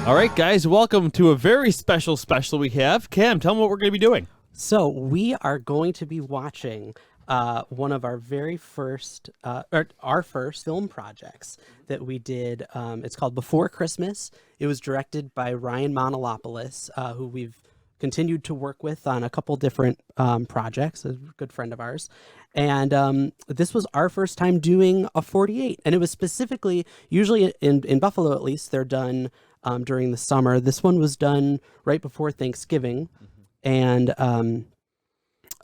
All right, guys, welcome to a very special we have. Cam, tell them what we're going to be doing. So we are going to be watching one of our very first, our first film projects that we did. It's called Before Christmas. It was directed by Ryan Monolopoulos, who we've continued to work with on a couple different projects, a good friend of ours. And this was our first time doing a 48. And it was specifically, usually in Buffalo at least, they're done during the summer. This one was done right before Thanksgiving. And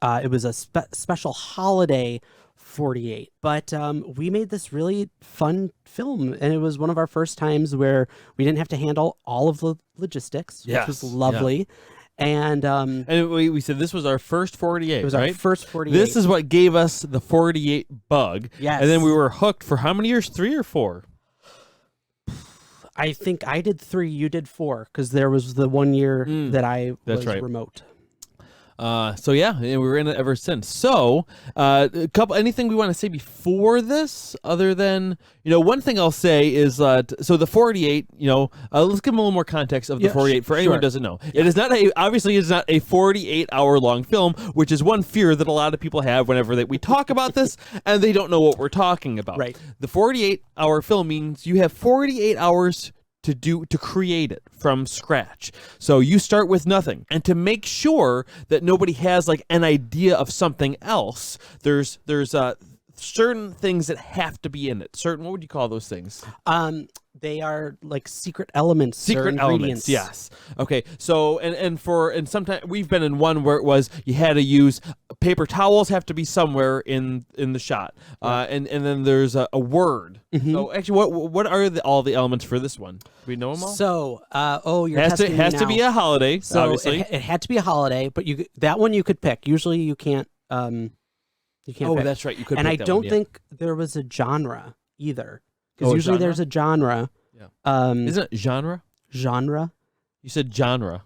it was a special holiday 48. But we made this really fun film, and it was one of our first times where we didn't have to handle all of the logistics, which was lovely. Yeah. And we said this was our first 48. It was right? our first 48. This is what gave us the 48 bug. Yes. And then we were hooked for how many years? 3 or 4? I think I did 3, you did 4, because there was the 1 year that I was remote. So yeah, and we were in it ever since. So, anything we want to say before this, other than, one thing I'll say is, so the 48, let's give them a little more context of the 48 for anyone who doesn't know. Yeah. It is not obviously it's not a 48-hour long film, which is one fear that a lot of people have whenever we talk about this and they don't know what we're talking about. Right. The 48-hour film means you have 48 hours to create it from scratch. So you start with nothing. And to make sure that nobody has like an idea of something else, there's certain things that have to be in it. What would you call those things? They are like secret elements. Secret elements, yes. Okay, so and sometimes we've been in one where it was you had to use paper towels have to be somewhere in the shot, and then there's a word. Mm-hmm. So actually, what are all the elements for this one? Do we know them all? So you're has to be a holiday. So obviously, it had to be a holiday, but that one you could pick. Usually you can't. You can't. Oh, pick. That's right. You could. And pick I don't one, think there was a genre either. Because usually there's a genre. Yeah. Isn't it genre? Genre? You said genre.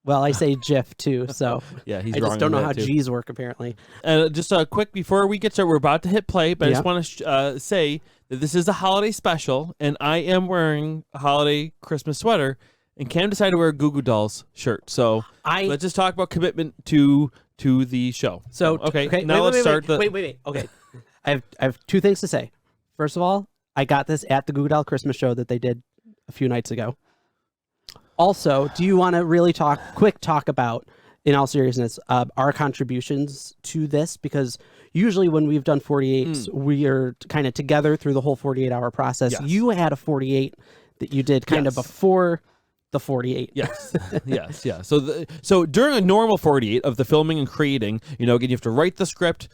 Well, I say GIF too, so yeah, he's I wrong. just don't know how G's work apparently. Just quick before we get started, we're about to hit play, but I just want to say that this is a holiday special, and I am wearing a holiday Christmas sweater, and Cam decided to wear a Goo Goo Dolls shirt. So let's just talk about commitment to the show. So okay, now let's start. Wait. Okay, I have 2 things to say. First of all, I got this at the Goo Goo Doll Christmas show that they did a few nights ago. Also, do you want to really talk about, in all seriousness, our contributions to this? Because usually when we've done 48s, we are kind of together through the whole 48-hour process. Yes. You had a 48 that you did kind of before the 48. Yes. Yes. Yeah. So during a normal 48 of the filming and creating, again, you have to write the script,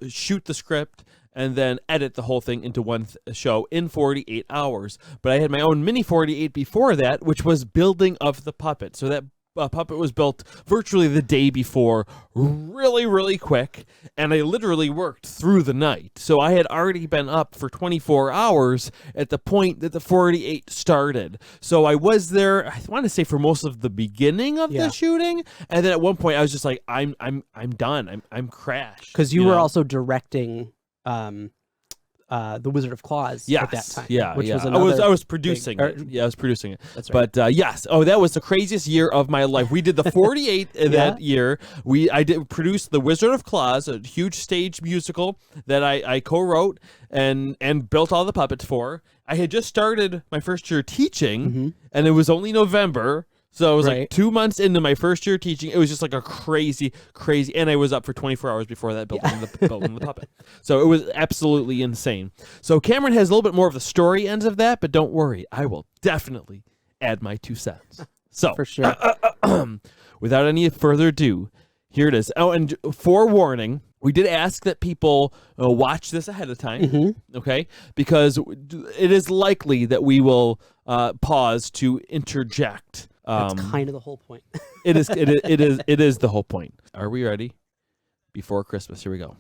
shoot the script, and then edit the whole thing into one show in 48 hours. But I had my own mini 48 before that, which was building of the puppet. So that puppet was built virtually the day before, really, really quick. And I literally worked through the night. So I had already been up for 24 hours at the point that the 48 started. So I was there, I want to say, for most of the beginning of the shooting. And then at one point I was just like, I'm done. I'm crashed. Because you were also directing the Wizard of Claus at that time. Yeah, which was I was producing it. Yeah, I was producing it. That's right. But yes, that was the craziest year of my life. We did the 48 in that year. I did produce the Wizard of Claus, a huge stage musical that I co-wrote and built all the puppets for. I had just started my first year teaching, and it was only November. So it was like 2 months into my first year teaching. It was just like a crazy, and I was up for 24 hours before that building the puppet. So it was absolutely insane. So Cameron has a little bit more of the story ends of that, but don't worry, I will definitely add my 2 cents. So for sure. Without any further ado, here it is. Oh, and forewarning, we did ask that people watch this ahead of time, okay? Because it is likely that we will pause to interject. That's kind of the whole point. It is the whole point. Are we ready? Before Christmas, here we go.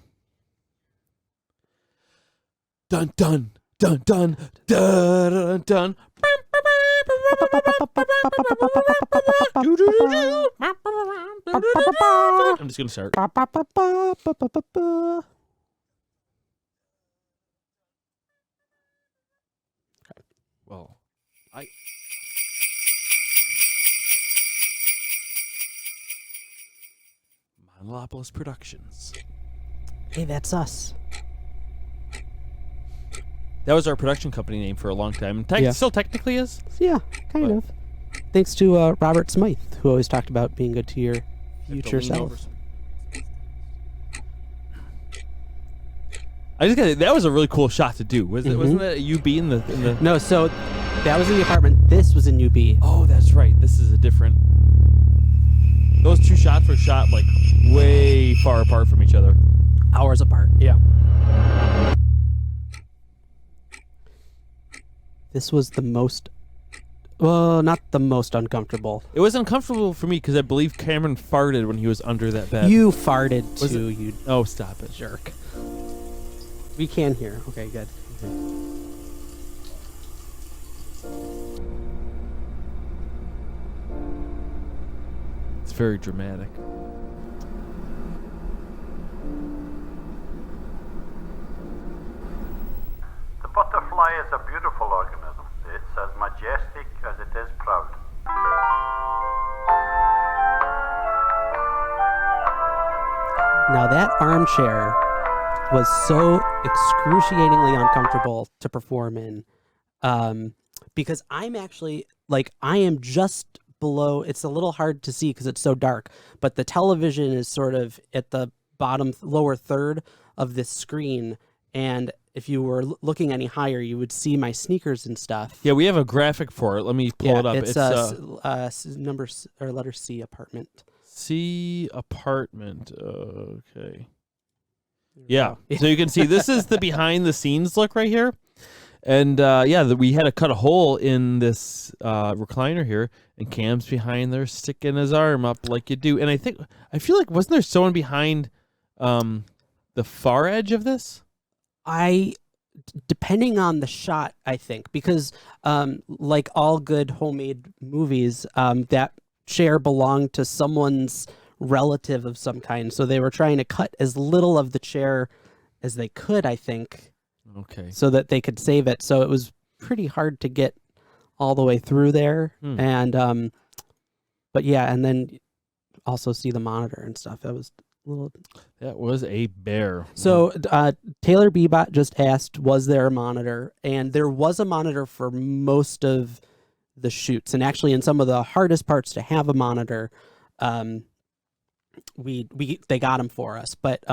Dun dun dun dun dun dun dun. I'm just gonna start. Well, Metropolis Productions. Hey, that's us. That was our production company name for a long time. Still technically is. Yeah, kind of. Thanks to Robert Smythe, who always talked about being good to your future self. That was a really cool shot to do. Wasn't that a UB in the? No, so that was in the apartment. This was in UB. Oh, that's right. This is a different. Those two shots were shot like way far apart from each other. Hours apart. Yeah. This was the most. Well, not the most uncomfortable. It was uncomfortable for me because I believe Cameron farted when he was under that bed. You farted too, you Oh, stop it. jerk. We can hear. Okay, good. It's very dramatic. The butterfly is a beautiful organism. It's as majestic as it is proud. Now that armchair was so excruciatingly uncomfortable to perform in, because I'm actually I am just below. It's a little hard to see because it's so dark, but the television is sort of at the bottom lower third of this screen, and if you were looking any higher, you would see my sneakers and stuff. Yeah, we have a graphic for it. Let me pull it up. It's letter C, apartment. C, apartment. Okay. Yeah. So you can see this is the behind the scenes look right here. And we had to cut a hole in this recliner here, and Cam's behind there sticking his arm up like you do. And I feel like wasn't there someone behind the far edge of this? Depending on the shot, I think, because like all good homemade movies, that chair belonged to someone's relative of some kind. So they were trying to cut as little of the chair as they could, I think. Okay. So that they could save it. So it was pretty hard to get all the way through there. And, but yeah, and then also see the monitor and stuff. That was a little. That was a bear. So Taylor Bebot just asked, was there a monitor? And there was a monitor for most of the shoots. And actually in some of the hardest parts to have a monitor, they got him for us. But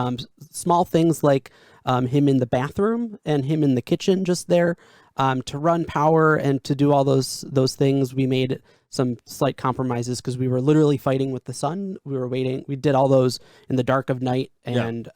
small things like him in the bathroom and him in the kitchen just there to run power and to do all those things, we made some slight compromises because we were literally fighting with the sun. We were waiting. We did all those in the dark of night, and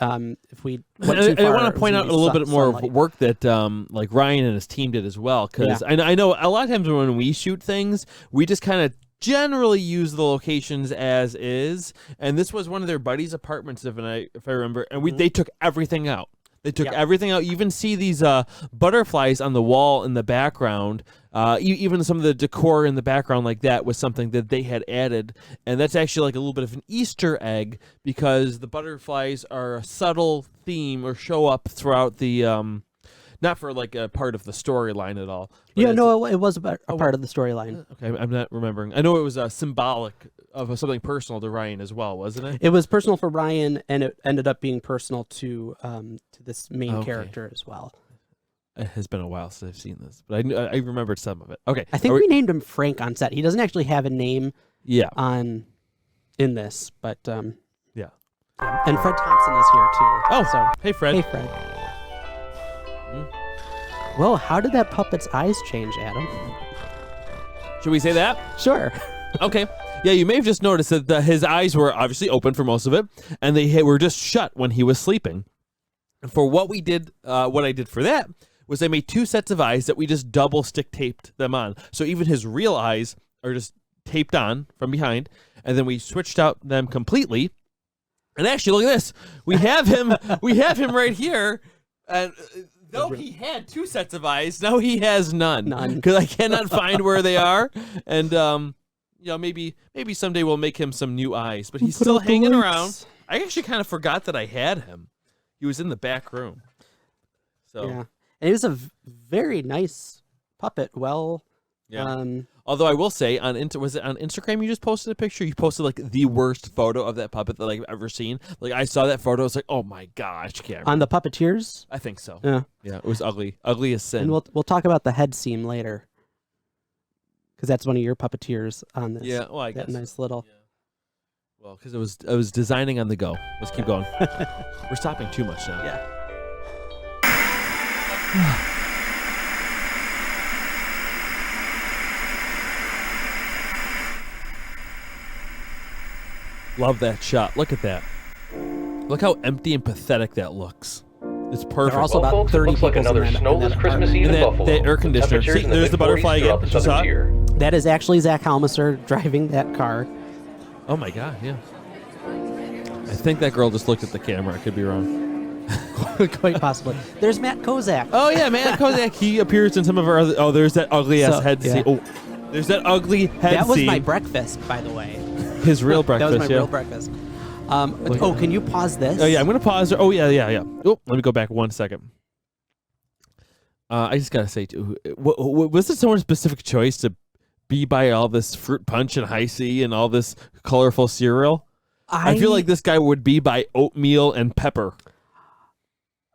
if we went too far, I want to point out a little bit more of work that like Ryan and his team did as well, because I know a lot of times when we shoot things, we just kind of generally use the locations as is, and this was one of their buddies' apartments, if I remember, and they took everything out. They took everything out. You even see these butterflies on the wall in the background. Even some of the decor in the background like that was something that they had added. And that's actually like a little bit of an Easter egg because the butterflies are a subtle theme or show up throughout the, not for like a part of the storyline at all. Yeah, no, it was a part of the storyline. Okay, I'm not remembering. I know it was symbolic of something personal to Ryan as well, wasn't it? It was personal for Ryan, and it ended up being personal to this main character as well. It has been a while since I've seen this, but I remembered some of it. Okay, I think we named him Frank on set. He doesn't actually have a name. In this, but yeah. And Fred Thompson is here too. Oh, so hey Fred. Hey Fred. Whoa, how did that puppet's eyes change, Adam? Should we say that? Sure. Okay. Yeah, you may have just noticed that his eyes were obviously open for most of it, and they were just shut when he was sleeping. And for what we did, what I did for that was I made two sets of eyes that we just double stick taped them on. So even his real eyes are just taped on from behind, and then we switched out them completely. And actually, look at this. We have him right here, and though he had two sets of eyes, now he has none. Because I cannot find where they are. And maybe someday we'll make him some new eyes. But he's still hanging around. I actually kind of forgot that I had him. He was in the back room. So yeah, and he was a very nice puppet. Well Yeah. Although I will say was it on Instagram you just posted a picture? You posted like the worst photo of that puppet that I've ever seen. Like I saw that photo, I was like, oh my gosh, Cameron. On the puppeteers? I think so. Yeah. Yeah, it was ugly. Ugly as sin. And we'll talk about the head seam later. Because that's one of your puppeteers on this. Yeah, well, I guess. That nice little. Yeah. Well, because I was designing on the go. Let's keep going. We're stopping too much now. Yeah. Love that shot. Look at that. Look how empty and pathetic that looks. It's perfect. There are also Well, about folks, 30 it looks like people another in that snowless Christmas Eve And in that- Buffalo. that air conditioner. Temperatures See, in the there's the mid-40s butterfly throughout again. the You saw southern it? tier. That is actually Zach Halmister driving that car. Oh my god, yeah. I think that girl just looked at the camera. I could be wrong. Quite possibly. There's Matt Kozak. Oh yeah, man, Kozak. He appears in some of our other. Oh, there's that ugly ass So, head yeah. scene. Oh, there's that ugly head That was scene. my breakfast, by the way. His real That breakfast. was my yeah. real breakfast. Can you pause this? Oh yeah, I'm gonna pause. Oh yeah. Oh, let me go back 1 second. I just gotta say, too, was it someone's specific choice to be by all this fruit punch and high C and all this colorful cereal? I feel like this guy would be by oatmeal and pepper.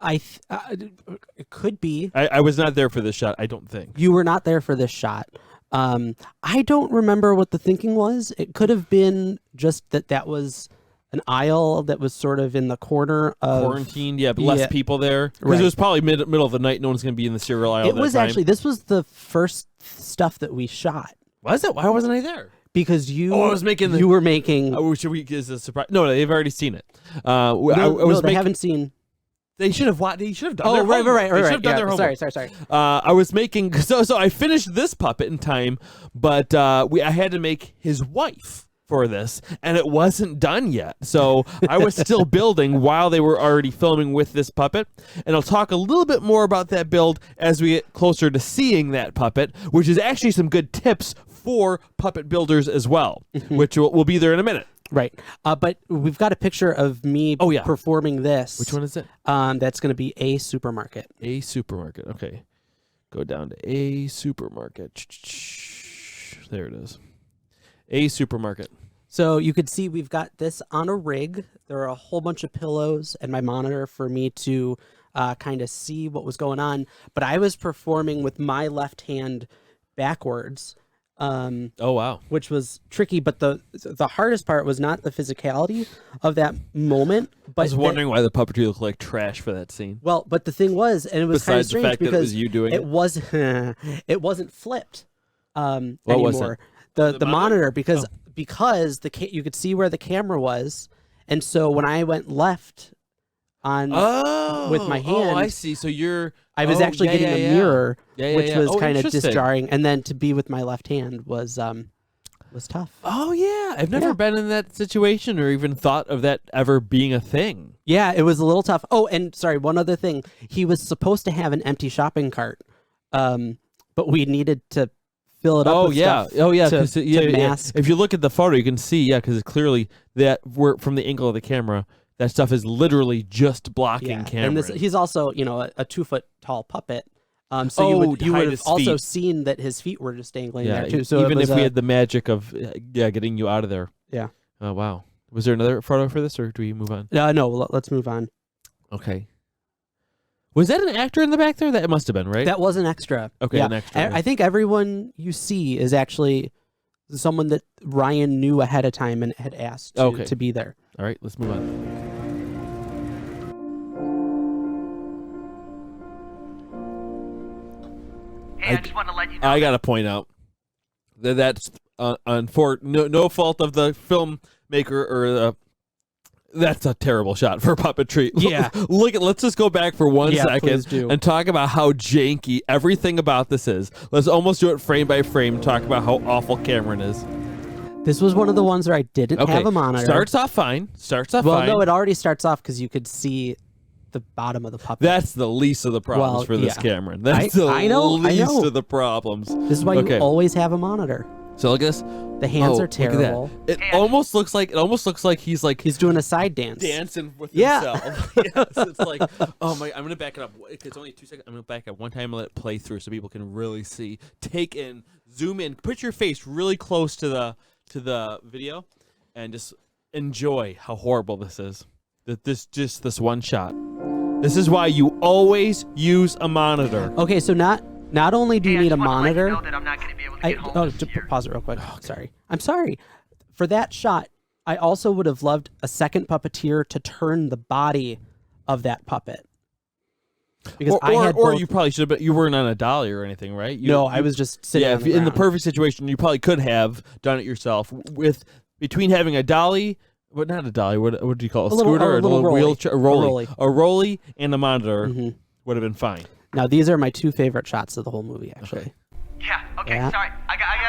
It could be. I was not there for this shot. I don't think. You were not there for this shot. I don't remember what the thinking was. It could have been just that was an aisle that was sort of in the corner of Quarantined, yeah, but less Yeah. people there. Because Right. it was probably middle of the night. No one's going to be in the cereal aisle. It was that time. actually, this was the first stuff that we shot Was it? Why wasn't I there? because you. Oh, I was making the- You were making. Should we? Is a surprise? No, they've already seen it. I no, was they making. haven't seen. They should have. They should have done. Oh, their right. homework. They should have done Yeah, their homework. sorry. I was making. So I finished this puppet in time, but I had to make his wife for this, and it wasn't done yet. So I was still building while they were already filming with this puppet. And I'll talk a little bit more about that build as we get closer to seeing that puppet, which is actually some good tips for puppet builders as well, which will be there in a minute. Right. But we've got a picture of me Oh, yeah. performing this. Which one is it? That's going to be a supermarket. A supermarket. Okay. Go down to a supermarket. There it is. A supermarket. So you could see we've got this on a rig. There are a whole bunch of pillows and my monitor for me to kind of see what was going on. But I was performing with my left hand backwards, Oh, wow. which was tricky. But the hardest part was not the physicality of that moment. But I was wondering why the puppetry looked like trash for that scene. well, but the thing was, and it was kind of Besides the strange fact that it because was you doing it it? was it wasn't flipped What anymore. was it? The monitor because Oh. you could see where the camera was, and so when I went left on with my hand, Oh, I see. So you're. I was actually getting a mirror, which was kind of interesting. disjarring, and then to be with my left hand was tough. Oh yeah, I've never Yeah. been in that situation or even thought of that ever being a thing. Yeah, it was a little tough. Oh, and sorry, one other thing. He was supposed to have an empty shopping cart, but we needed to fill it up. Oh with yeah, stuff oh yeah. to 'Cause yeah, mask. if you look at the photo, you can see because it's clearly that we're from the angle of the camera. That stuff is literally just blocking Yeah, camera. and he's also a 2 foot tall puppet. So you Oh, would to hide have his also feet. seen that his feet were just dangling yeah, there too. So even it was if we had the magic of getting you out of there. yeah. Oh wow. Was there another photo for this, or do we move on? No, let's move on. Okay. Was that an actor in the back there? That must have been, right? That was an extra. Okay, yeah. an extra. I think everyone you see is actually someone that Ryan knew ahead of time and had asked to be there. All right, let's move on. Hey, I just want to let you know. I got to point out that that's no fault of the filmmaker or that's a terrible shot for puppetry. Yeah. Let's just go back for 1 Yeah, second please do. and talk about how janky everything about this is. Let's almost do it frame by frame. Talk about how awful Cameron is. This was one of the ones where I didn't have a monitor. Starts off fine. Well, no, it already starts off because you could see the bottom of the puppet. That's the least of the problems Well, for this yeah. Cameron. That's I know, the I least know. of the problems. This is why Okay. you always have a monitor. So look at this. The hands are Look at that. terrible. It almost looks like he's like He's doing a side dance. dancing with Yeah. himself. Yes, it's like, oh my! I'm gonna back it up. It's only 2 seconds. I'm gonna back up one time and let it play through so people can really see, take in, zoom in, put your face really close to the video, and just enjoy how horrible this is. This one shot. This is why you always use a monitor. Okay, so not only do you need a monitor. Pause it real quick. Sorry. I'm sorry. For that shot, I also would have loved a second puppeteer to turn the body of that puppet. Because you probably should have, but you weren't on a dolly or anything, right? I was just sitting on the in the ground. perfect situation, you probably could have done it yourself. Between having a dolly, but not a dolly, what do you call it? A scooter, a little rolly. wheelchair, a rolly, and a monitor would have been fine. Now, these are my two favorite shots of the whole movie, actually. Okay. Yeah, okay, Yeah. sorry. I gotta go.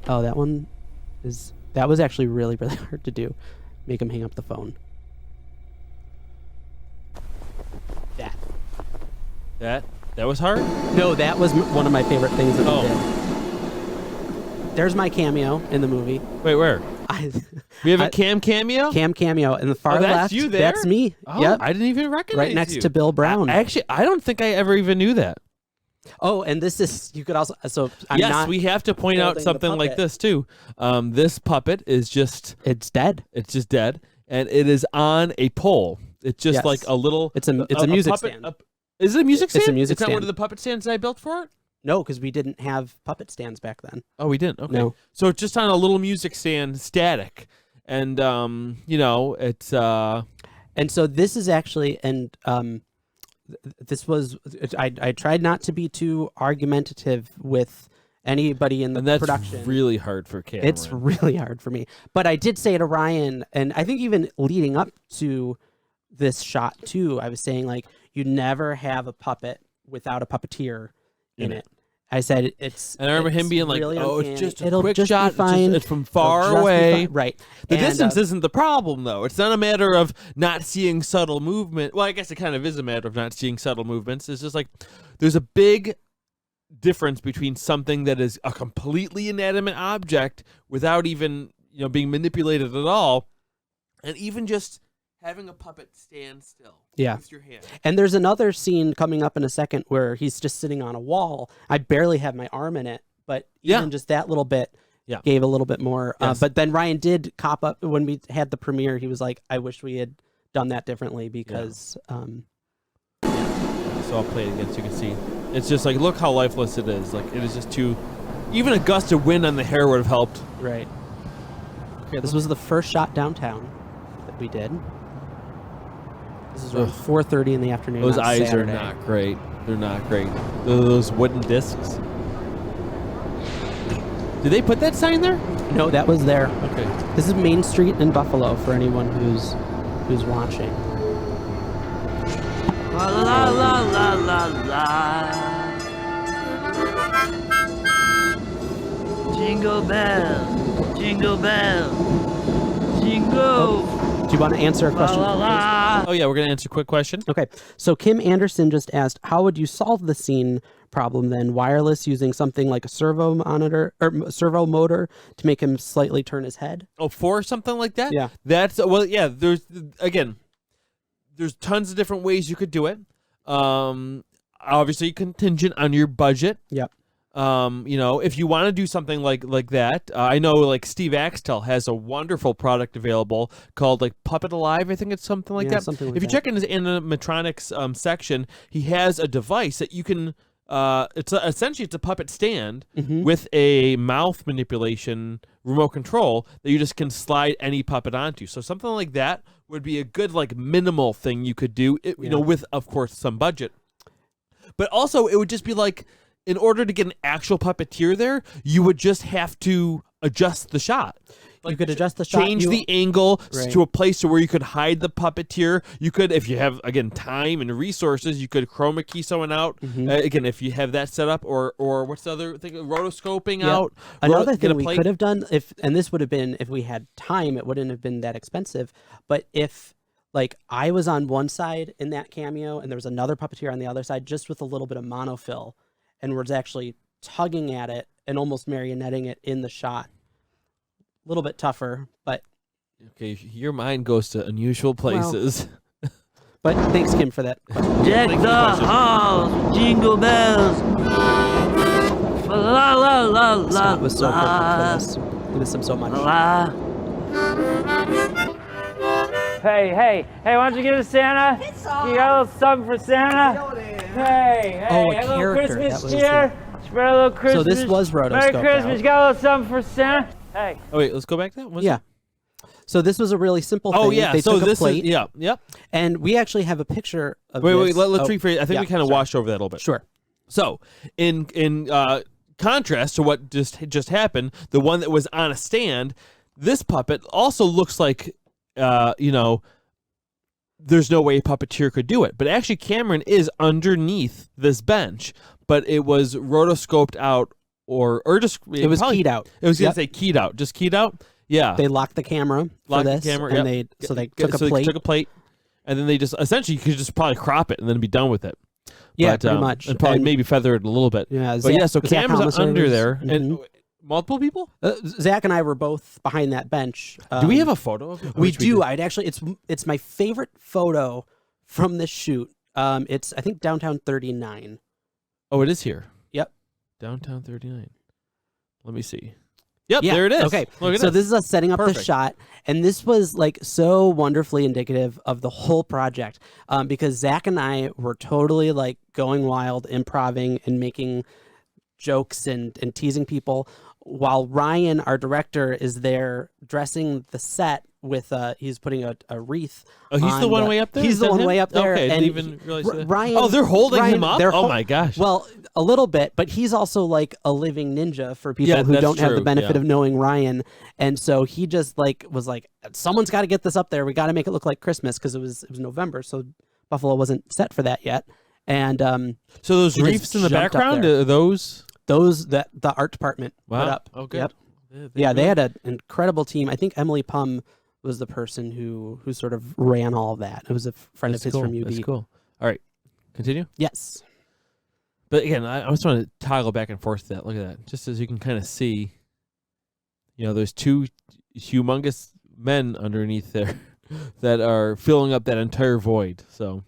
Oh, that was actually really, really hard to do. Make him hang up the phone. That was hard? No, that was one of my favorite things that Oh. we did. There's my cameo in the movie. Wait, where? We have a Cam cameo? Cam cameo in the far that's left. you there? That's me. Oh, Yep. I didn't even recognize Right next you. to Bill Brown. Actually, I don't think I ever even knew that. Oh, and this is, you could also, so I'm yes, not we have to point out holding the something like puppet. this too. This puppet is just It's dead. it's just dead, and it is on a pole. It's just Yes. like a little. It's a music puppet, stand. Is it a music stand? It's a music It's not one stand. of the puppet stands I built for it. No, because we didn't have puppet stands back then. Oh, we didn't. Okay. No. So it's just on a little music stand, static, and it's And so this is actually, and this was, I tried not to be too argumentative with anybody in the and that's production. really hard for Cameron. It's really hard for me. But I did say to Ryan, and I think even leading up to this shot too, I was saying, like, you never have a puppet without a puppeteer in it. I said it's. And I remember him being like, really "Oh, uncanny. it's just a It'll quick just shot. Be fine. It's from It'll far just be away. fine." Right. The And, distance isn't the problem, though. It's not a matter of not seeing subtle movement. Well, I guess it kind of is a matter of not seeing subtle movements. It's just like there's a big difference between something that is a completely inanimate object without even being manipulated at all, and even just having a puppet stand still. Yeah. With your hand. And there's another scene coming up in a second where he's just sitting on a wall. I barely have my arm in it, but even just that little bit gave a little bit more. Yes. But then Ryan did cop up when we had the premiere. He was like, I wish we had done that differently because. So I'll play it again so you can see. It's just like, look how lifeless it is. Like, it is just too. Even a gust of wind on the hair would have helped. Right. Okay, this was the first shot downtown that we did. This is around 4:30 in the afternoon. Those on eyes Saturday. are not great. They're not great. Those wooden discs. Did they put that sign there? No, that was there. Okay. This is Main Street in Buffalo for anyone who's watching. La la la la la la. Jingle bell, jingle bell, jingle. Do you want to answer a La question? la la. Oh yeah, we're gonna answer a quick question. Okay, so Kim Anderson just asked, how would you solve the scene problem then? Wireless using something like a servo monitor or servo motor to make him slightly turn his head? Oh, for something like that? Yeah. That's yeah. There's tons of different ways you could do it. Obviously contingent on your budget. Yep. If you want to do something like that, I know like Steve Axtell has a wonderful product available called like Puppet Alive. I think it's something like that. Something like if you that. check in his animatronics section, he has a device that you can. Essentially it's a puppet stand with a mouth manipulation remote control that you just can slide any puppet onto. So something like that would be a good like minimal thing you could do. With of course some budget, but also it would just be like. In order to get an actual puppeteer there, you would just have to adjust the shot. You could adjust the shot. Change the angle Right. to a place to where you could hide the puppeteer. You could, if you have, again, time and resources, you could chroma key someone out. Again, if you have that set up, or what's the other thing? Rotoscoping out. Another Get a thing we plate. could have done, and this would have been, if we had time, it wouldn't have been that expensive. But if, like, I was on one side in that cameo and there was another puppeteer on the other side, just with a little bit of monofill, and was actually tugging at it and almost marionetting it in the shot. A little bit tougher, but Okay, your mind goes to unusual places. but thanks, Kim, for that. Deck Thank you the for the question. halls, jingle bells. La la la la Scott was so perfect la. for this. I miss him so much. La. Hey, why don't you give it to Santa? You got a little something for Santa? Hey, Oh, a a little character. Christmas That was cheer. Spread a little Christmas. So this was Merry rotoscoped Christmas. out. You got a little something for Santa? Hey. Oh wait, let's go back to that. Yeah. So this was a really simple thing. Oh yeah. They so took this a plate, is Yep. and we actually have a picture of Wait, this. let's Oh, rephrase. I think yeah, we kind of sorry. washed over that a little bit. Sure. So, in contrast to what just happened, the one that was on a stand, this puppet also looks like, there's no way a puppeteer could do it. But actually, Cameron is underneath this bench, but it was rotoscoped out, or just It was probably- keyed out. It was gonna Yep. say keyed out, just keyed out. Yeah, They locked the camera for Locked the this, camera, and yep. they took a plate. took a plate, and then they just essentially you could just probably crop it and then be done with it. Yeah, But, pretty much. and probably And- maybe feather it a little bit. Yeah, But Zach- yeah, so Zach Cam's Thomas under was- there, and Mhm. multiple people. Zach and I were both behind that bench. Do we have a photo of it? We do. I'd actually. It's my favorite photo from this shoot. It's I think downtown 39. Oh, it is here. Yep. Downtown 39. Let me see. Yep, Yeah, there it is. okay. Look at So this is us setting up the Perfect. shot, and this was like so wonderfully indicative of the whole project, because Zach and I were totally like going wild, improving and making jokes and teasing people, while Ryan, our director, is there dressing the set with he's putting a wreath. Oh, he's the on one way up there? He's Is the that one him? way up there. Okay, I and didn't even realize that. Ryan. Oh, they're holding Ryan, him up? they're Oh my gosh. Well, a little bit, but he's also like a living ninja for people Yeah, who that's don't have the true, benefit yeah. of knowing Ryan. And so he just like was like, someone's got to get this up there. We got to make it look like Christmas, because it was November, so Buffalo wasn't set for that yet. And So those he just reefs in the jumped up background, there. are those? those that the art department put Wow. up. Oh, good. Yep. Yeah, Yeah, they had an incredible team. I think Emily Pum was the person who sort of ran all of that. It was a friend That's of his cool. from UB. That's cool. All right, continue. Yes. But again, I just want to toggle back and forth to that. Look at that. Just as you can kind of see, there's two humongous men underneath there that are filling up that entire void. So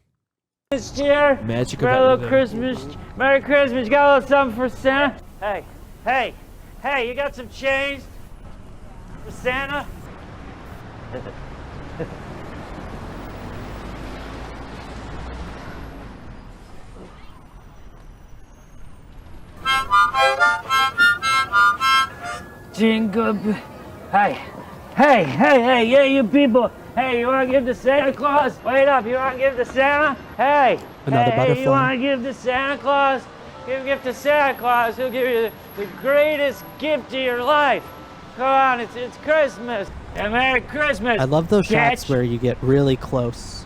This cheer. magic Spread a of little Christmas. Merry Christmas. You got a little something for Santa? Hey, you got some change for Santa? Jingle Hey, yeah, you people. Hey, you want to give to Santa Claus? Wait up, you want to give to Santa? Hey, Another hey, butterfly. you want to give to Santa Claus? Give a gift to Santa Claus. He'll give you the greatest gift of your life. Come on, it's Christmas. And Merry Christmas. I love those Catch. shots where you get really close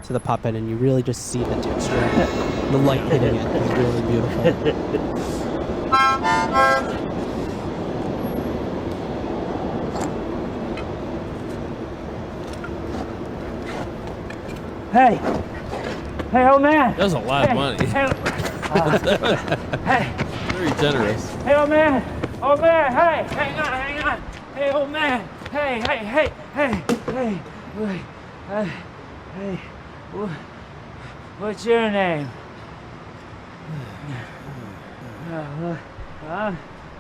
to the puppet and you really just see the texture. The light hitting it is really beautiful. Hey, old man. That was a lot of money. Hey, Very generous. hey, old man. Hey, hang on. Hey, old man. Hey. Wait. Hey. What's your name?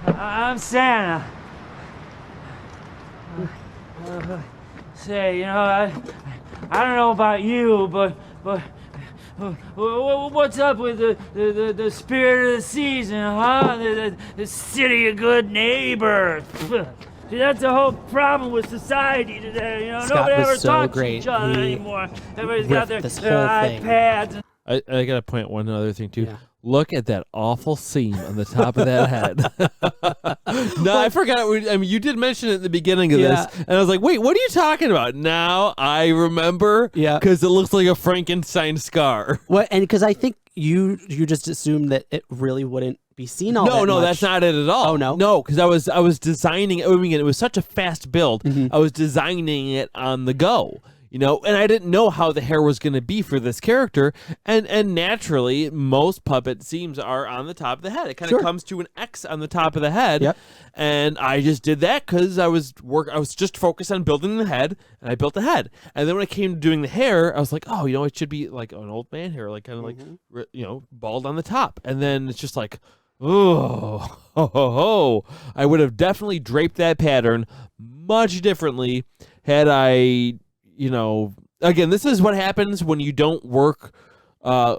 I'm Santa. Say, I don't know about you, but what's up with the spirit of the season, huh? The city of good neighbors. See, that's the whole problem with society today. Scott Nobody was ever so talks to great. each other He anymore. Everybody's got their riffed this whole thing. iPads. I got to point out one other thing too. Yeah. Look at that awful seam on the top of that head. No, I forgot. I mean, you did mention it at the beginning of Yeah. this, and I was like, "Wait, what are you talking about?" Now I remember. Yeah. because it looks like a Frankenstein scar. Well, and because I think you just assumed that it really wouldn't be seen all that No, much. that's not it at all. Oh, no? no, because I was designing. I mean, it was such a fast build. Mm-hmm. I was designing it on the go. you know, and I didn't know how the hair was going to be for this character. And naturally, most puppet seams are on the top of the head. It kind of comes to an X on the top of the head. Yep. And I just did that because I was just focused on building the head, and I built the head. And then when it came to doing the hair, I was like, oh, you know, it should be like an old man hair, like kind of like, you know, bald on the top. And then it's just like, oh, I would have definitely draped that pattern much differently had I, you know, again, this is what happens when you don't work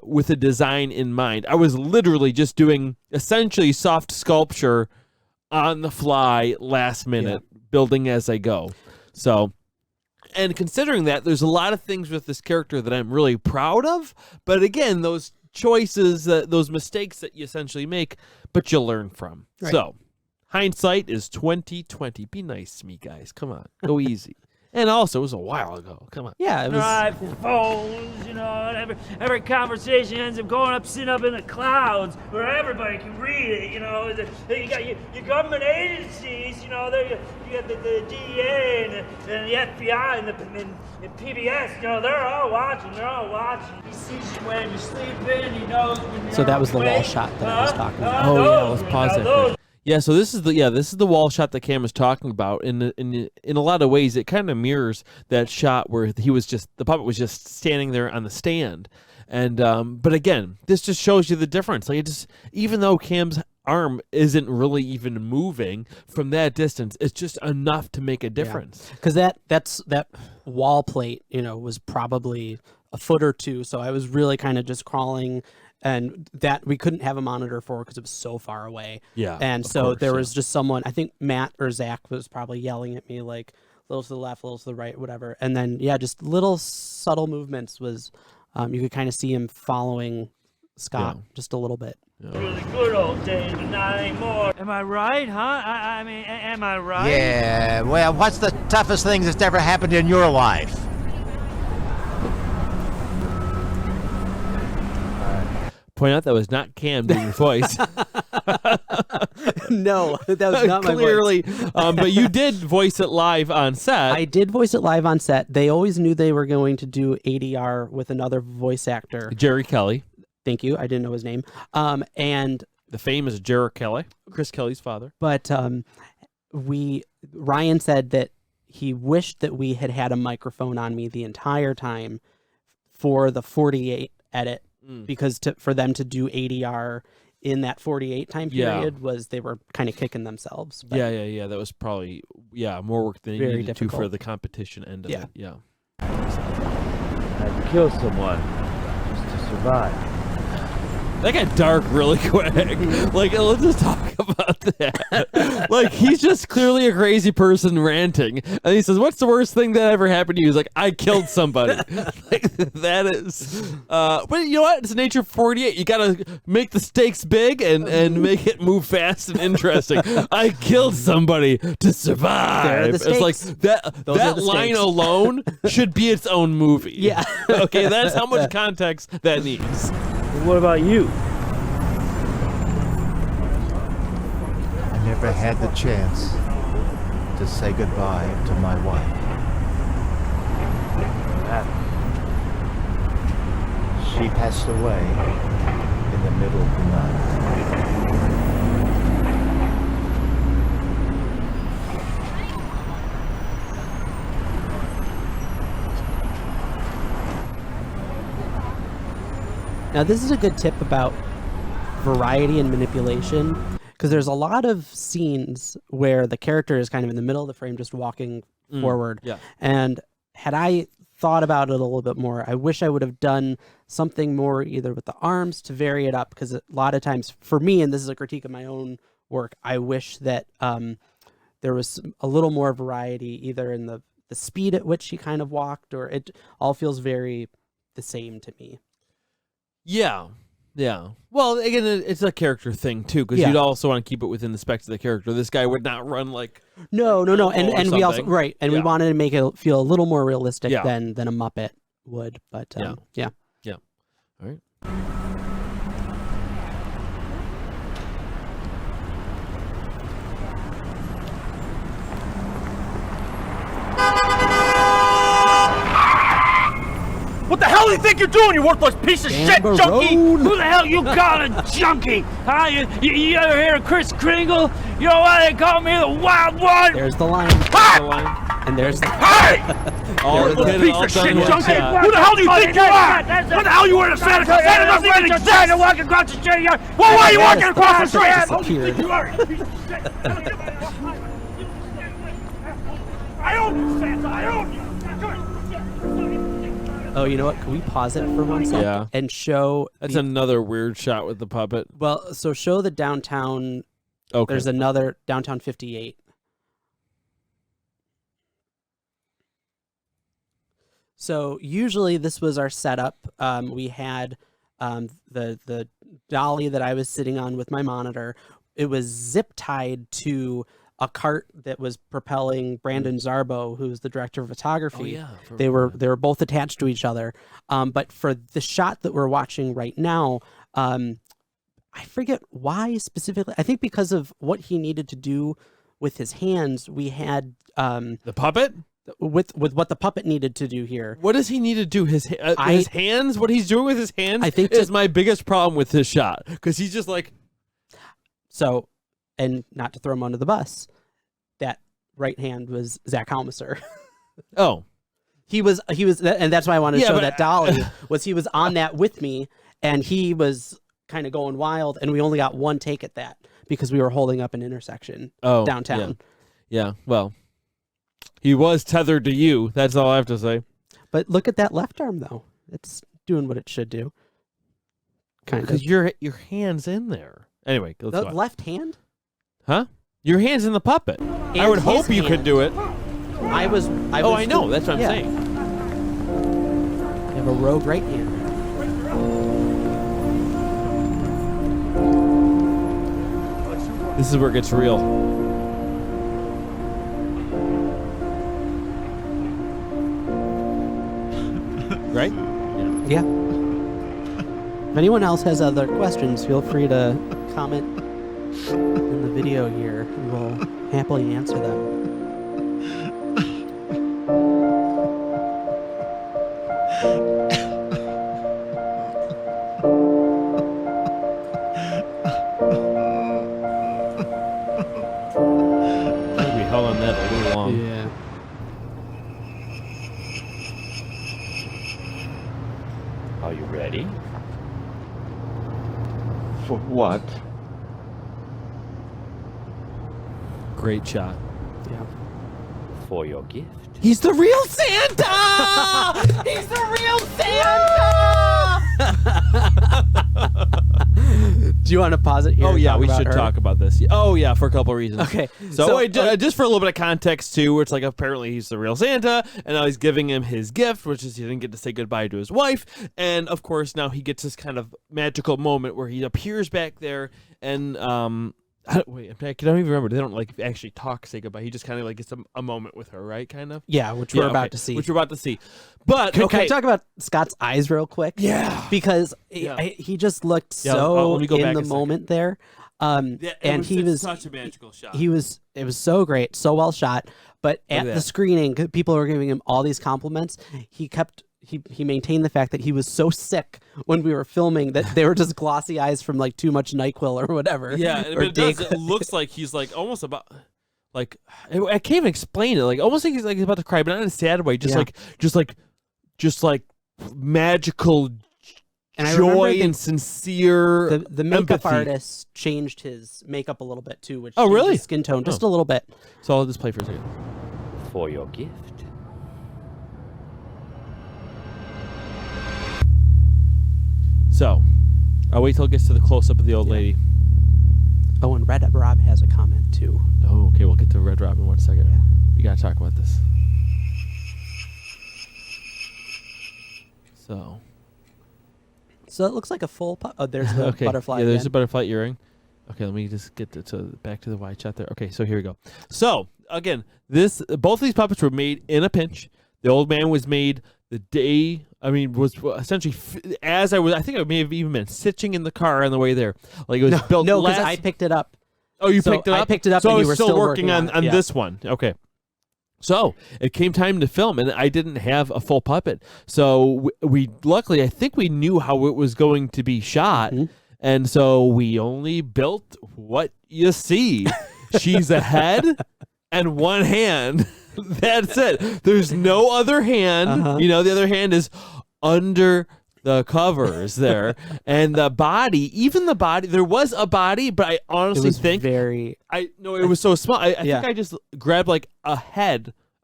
with a design in mind. I was literally just doing essentially soft sculpture on the fly, last minute, building as I go. So, and considering that, there's a lot of things with this character that I'm really proud of. But again, those choices, those mistakes that you essentially make, but you'll learn from. Right. So, hindsight is 2020. Be nice to me, guys. Come on, go easy. And also, it was a while ago. Come on. Yeah, it was. iPhones, you know, and every conversation ends up going up, sitting up in the clouds where everybody can read it, you know. You got your government agencies, you know, you got the DEA and the FBI and the PBS, you know, they're all watching. He sees you when you're sleeping, he knows when you're So that was the wall awake. shot that I was talking about. Oh yeah, let's pause that. Yeah, so this is the wall shot that Cam was talking about. In a lot of ways, it kind of mirrors that shot where the puppet was just standing there on the stand, and but again, this just shows you the difference. Like, it just, even though Cam's arm isn't really even moving from that distance, it's just enough to make a difference. Because that wall plate, you know, was probably a foot or two, so I was really kind of just crawling. And that we couldn't have a monitor for because it was so far away. Yeah. And so there was just someone, I think Matt or Zach was probably yelling at me, like, a little to the left, a little to the right, whatever. And then, yeah, just little subtle movements was, you could kind of see him following Scott just a little bit. Really good old days, but not anymore. Am I right, huh? I mean, am I right? Yeah, well, what's the toughest thing that's ever happened in your life? Point out that was not Cam doing the voice. No, that was not my voice. Clearly, but you did voice it live on set. I did voice it live on set. They always knew they were going to do ADR with another voice actor. Jerry Kelly. Thank you. I didn't know his name. And The famous Jerry Kelly, Chris Kelly's father. But Ryan said that he wished that we had had a microphone on me the entire time for the 48 edit. Because for them to do ADR in that 48 time period was, they were kind of kicking themselves. But Yeah. That was probably more work than you needed to for the competition end of it. Yeah. I had to kill someone just to survive. That got dark really quick. Like, let's just talk about that. Like, he's just clearly a crazy person ranting, and he says, "What's the worst thing that ever happened to you?" He's like, "I killed somebody." Like, that is. But you know what? It's nature 48. You gotta make the stakes big and make it move fast and interesting. I killed somebody to survive. There are the It's like stakes. that. Those are That the line stakes. alone should be its own movie. Yeah. Okay, that's how much context that needs. What about you? I never had the chance to say goodbye to my wife. She passed away in the middle of the night. Now, this is a good tip about variety and manipulation, because there's a lot of scenes where the character is kind of in the middle of the frame, just walking forward. Yeah. And had I thought about it a little bit more, I wish I would have done something more either with the arms to vary it up, because a lot of times for me, and this is a critique of my own work, I wish that there was a little more variety either in the speed at which he kind of walked, or it all feels very the same to me. Yeah. Well, again, it's a character thing too, because you'd also want to keep it within the specs of the character. This guy would not run like No, and we also we wanted to make it feel a little more realistic than a Muppet would. But yeah. All right. think you're doing, you worthless piece of shit Amber junkie? Road. Who the hell you calling junkie? Huh? You ever hear of Kris Kringle? You know why they call me the Wild One? There's the line. And there's the Hey! All Worthless done piece all of done shit one junkie! shot. Who the hell do you think you are? Who the hell you wearing a Santa Claus? Santa doesn't even exist! To walk across the street. Well, why are you walking across the street? disappeared. You are a piece of shit. I own you, Santa. I own you. Oh, you know what? Can we pause it for 1 second Yeah. and show? That's another weird shot with the puppet. Well, so show the downtown. Okay. There's another downtown 58. So usually this was our setup. We had the dolly that I was sitting on with my monitor. It was zip tied to a cart that was propelling Brandon Zarbo, who's the director of photography. Oh, yeah. They were both attached to each other. But for the shot that we're watching right now, I forget why specifically. I think because of what he needed to do with his hands, we had The puppet? with what the puppet needed to do here. What does he need to do? His hands? What he's doing with his hands I think is my biggest problem with this shot. Because he's just like... So, and not to throw him under the bus, that right hand was Zach Halmiser. Oh. He was, and that's why I wanted to Yeah, show but- that dolly, was he was on that with me, and he was kind of going wild, and we only got one take at that, because we were holding up an intersection downtown. Yeah, well, he was tethered to you. That's all I have to say. But look at that left arm, though. It's doing what it should do. Kind of. Because your hand's in there. Anyway, let's The go on. left hand? Huh? Your hand's in the puppet. I And would his hope you could hand. do it. I was. I know. That's what I'm saying. You have a rogue right hand. This is where it gets real. Right? Yeah. If anyone else has other questions, feel free to comment in the video here, and we'll happily answer them. I think we held on that a little long. Yeah. Are you ready? For what? Great shot. Yeah. For your gift. He's the real Santa! He's the real Santa! Do you want to pause it here? Oh and yeah, talk we about should her? talk about this. Oh yeah, for a couple of reasons. Okay, So, so, just for a little bit of context too, where it's like apparently he's the real Santa, and now he's giving him his gift, which is he didn't get to say goodbye to his wife, and of course now he gets this kind of magical moment where he appears back there, and I don't even remember. They don't like actually talk, say goodbye. He just kind of like gets a moment with her, right? Kind of. Yeah, which we're about to see. Which we're about to see. But Can I talk about Scott's eyes real quick? Yeah. Because Yeah. he just looked Yeah, so let me go in back the a second. moment there. Yeah, And he was such a magical shot. It was so great, so well shot. But Look at at the that. screening, people were giving him all these compliments. He maintained the fact that he was so sick when we were filming that they were just glossy eyes from like too much NyQuil or whatever. Yeah, and or but it, does, Dayquil. it looks like he's like almost about like I can't even explain it. Like almost like he's about to cry, but not in a sad way. Just Yeah. just like magical And I remember joy the- and sincere. The makeup empathy. artist changed his makeup a little bit too, which Oh, changed really? his skin tone just Oh. a little bit. So I'll just play for a second. For your gift. So I'll wait till it gets to the close up of the old lady. Oh, and Red Rob has a comment too. Oh, okay. We'll get to Red Robin in 1 second. Yeah. We gotta talk about this. So it looks like a full. Oh, there's the Okay. butterfly. Yeah, there's again. a butterfly earring. Okay, let me just get back to the wide shot there. Okay, so here we go. So again, both of these puppets were made in a pinch. The old man was made the day. I mean, was essentially as I was. I think I may have even been sitching in the car on the way there. Like it was built. No, because last, I picked it up. Oh, you So picked it up. I picked it up So and I you was were still working on yeah. this one. Okay. So it came time to film, and I didn't have a full puppet. So we luckily, I think we knew how it was going to be shot, and so we only built what you see. She's a head and one hand. That's it. There's no other hand. You know, the other hand is under the covers there, and the body, even the body, there was a body, but I honestly think it was so small. I think I just grabbed like a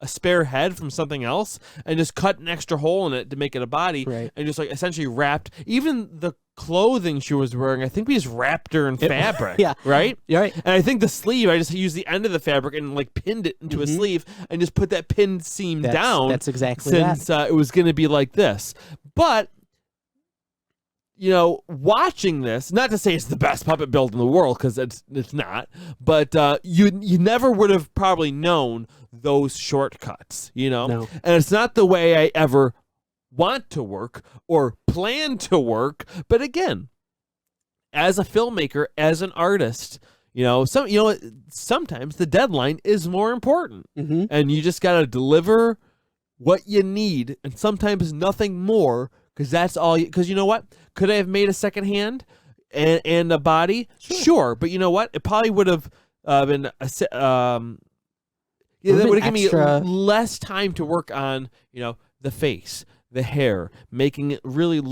spare head from something else, and just cut an extra hole in it to make it a body, and just like essentially wrapped even the clothing she was wearing. I think we just wrapped her in fabric. Right. And I think the sleeve, I just used the end of the fabric and like pinned it into a sleeve, and just put that pinned seam down. That's exactly since it was going to be like this, but. You know, watching this, not to say it's the best puppet build in the world, because it's not, but you never would have probably known those shortcuts, you know? No. And it's not the way I ever want to work or plan to work, but again, as a filmmaker, as an artist, sometimes the deadline is more important, and you just got to deliver what you need, and sometimes nothing more. Because that's all. Because you know what? Could I have made a second hand and a body? Sure. But you know what? It probably would have been that would give me less time to work on, the face, the hair, making it really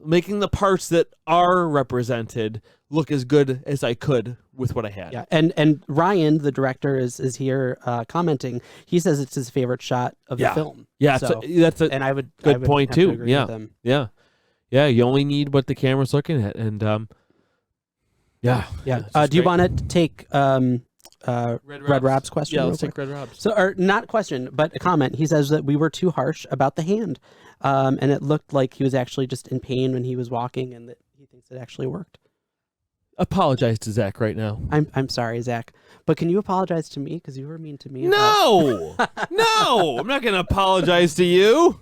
making the parts that are represented look as good as I could with what I had. Yeah, and Ryan, the director, is here commenting. He says it's his favorite shot of the film. Yeah, so that's a good point too. Agree with him. Yeah. You only need what the camera's looking at, and Do you want to take Red Rob's question? Yeah, let's take Red Rob's. So, or not question, but a comment. He says that we were too harsh about the hand, and it looked like he was actually just in pain when he was walking, and that he thinks it actually worked. Apologize to Zach right now. I'm sorry, Zach, but can you apologize to me, because you were mean to me? No, no, I'm not going to apologize to you.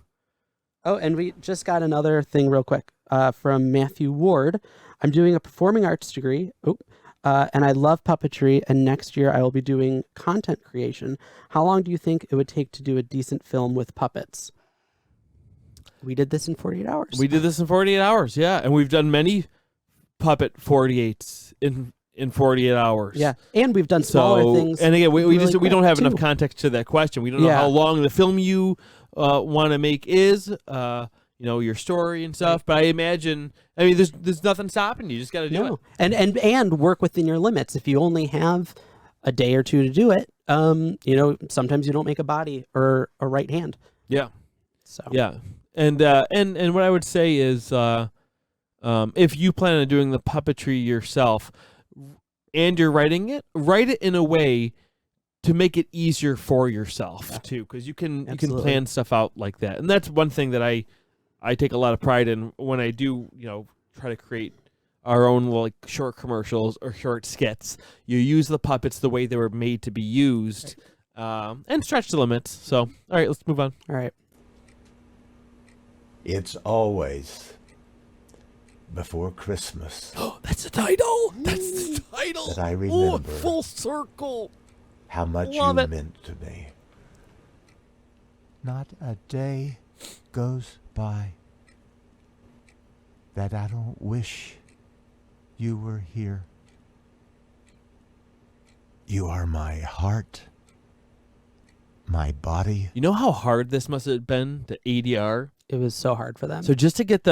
Oh, and we just got another thing real quick from Matthew Ward. I'm doing a performing arts degree. And I love puppetry, and next year I will be doing content creation. How long do you think it would take to do a decent film with puppets? We did this in 48 hours. We did this in 48 hours, yeah. And we've done many puppet 48s in 48 hours. Yeah, and we've done smaller things. And again, we really don't have too. enough context to that question. We don't know how long the film you want to make is, your story and stuff. But I imagine, there's nothing stopping you. You just got to do it. And work within your limits. If you only have a day or two to do it, sometimes you don't make a body or a right hand. Yeah. So yeah, and what I would say is, if you plan on doing the puppetry yourself, and you're writing it, write it in a way to make it easier for yourself too, because you can plan stuff out like that. And that's one thing that I take a lot of pride in when I do, try to create our own like short commercials or short skits. You use the puppets the way they were made to be used, and stretch the limits. So, all right, let's move on. All right. It's always before Christmas. Oh, that's the title. That's the title. That I remember. Full circle. How much Love you it. meant to me. Not a day goes by that I don't wish you were here. You are my heart, my body. You know how hard this must have been to ADR? It was so hard for them. So just to get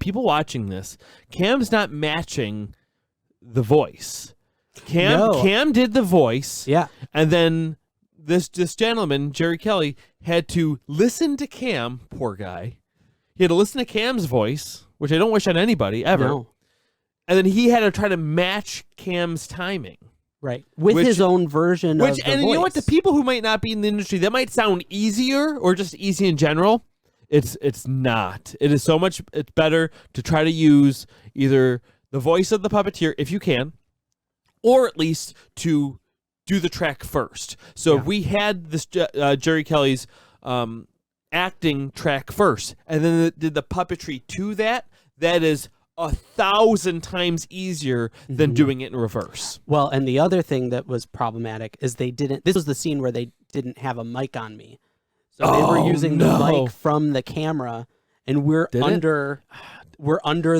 people watching this, Cam's not matching the voice. Cam did the voice. Yeah. And then this gentleman, Jerry Kelly, had to listen to Cam, poor guy. He had to listen to Cam's voice, which I don't wish on anybody ever. No. And then he had to try to match Cam's timing. Right. With his own version of the and voice. you know what? To people who might not be in the industry, that might sound easier or just easy in general. It's not. It is so much. It's better to try to use either the voice of the puppeteer, if you can, or at least to do the track first. So if we had this Jerry Kelly's acting track first, and then did the puppetry to that, that is 1,000 times easier than doing it in reverse. Well, and the other thing that was problematic is this was the scene where they didn't have a mic on me. So they were using the mic from the camera, and we're under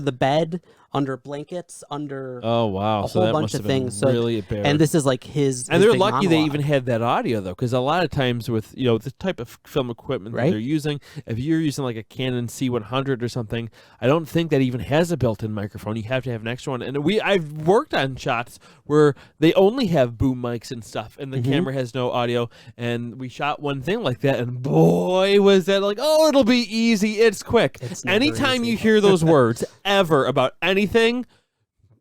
the bed, under blankets, under Oh wow! a So whole that bunch must of have been things. So really embarrassing. and this is like his. And they're big lucky they monologue. even had that audio though, because a lot of times with the type of film equipment that Right. they're using, if you're using like a Canon C100 or something, I don't think that even has a built-in microphone. You have to have an extra one. And I've worked on shots where they only have boom mics and stuff, and the camera has no audio. And we shot one thing like that, and boy, was that like, oh, it'll be easy, it's quick. It's never Anytime easy. you hear those words ever about anything,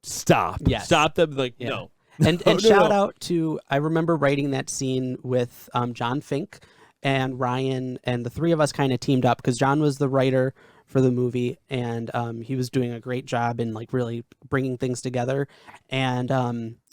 stop. Yes. Stop them. Like Yeah. no. And No, shout no. out to, I remember writing that scene with John Fink and Ryan, and the three of us kind of teamed up because John was the writer for the movie, and he was doing a great job in like really bringing things together. And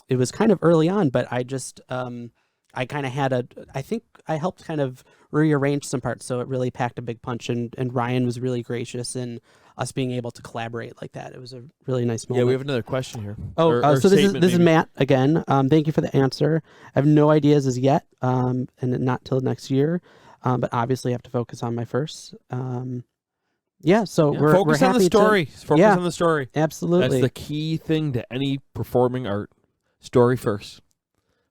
it was kind of early on, but I just I kind of had I think I helped kind of rearrange some parts, so it really packed a big punch. And Ryan was really gracious in us being able to collaborate like that. It was a really nice moment. Yeah, we have another question here. Oh, Or so this is statement, maybe. Matt again. Thank you for the answer. I have no ideas as yet, and not till next year. But obviously, I have to focus on my first. Yeah, so Yeah, we're focus on the happy to- story. Focus Yeah. on the story. Absolutely. That's the key thing to any performing art. Story first.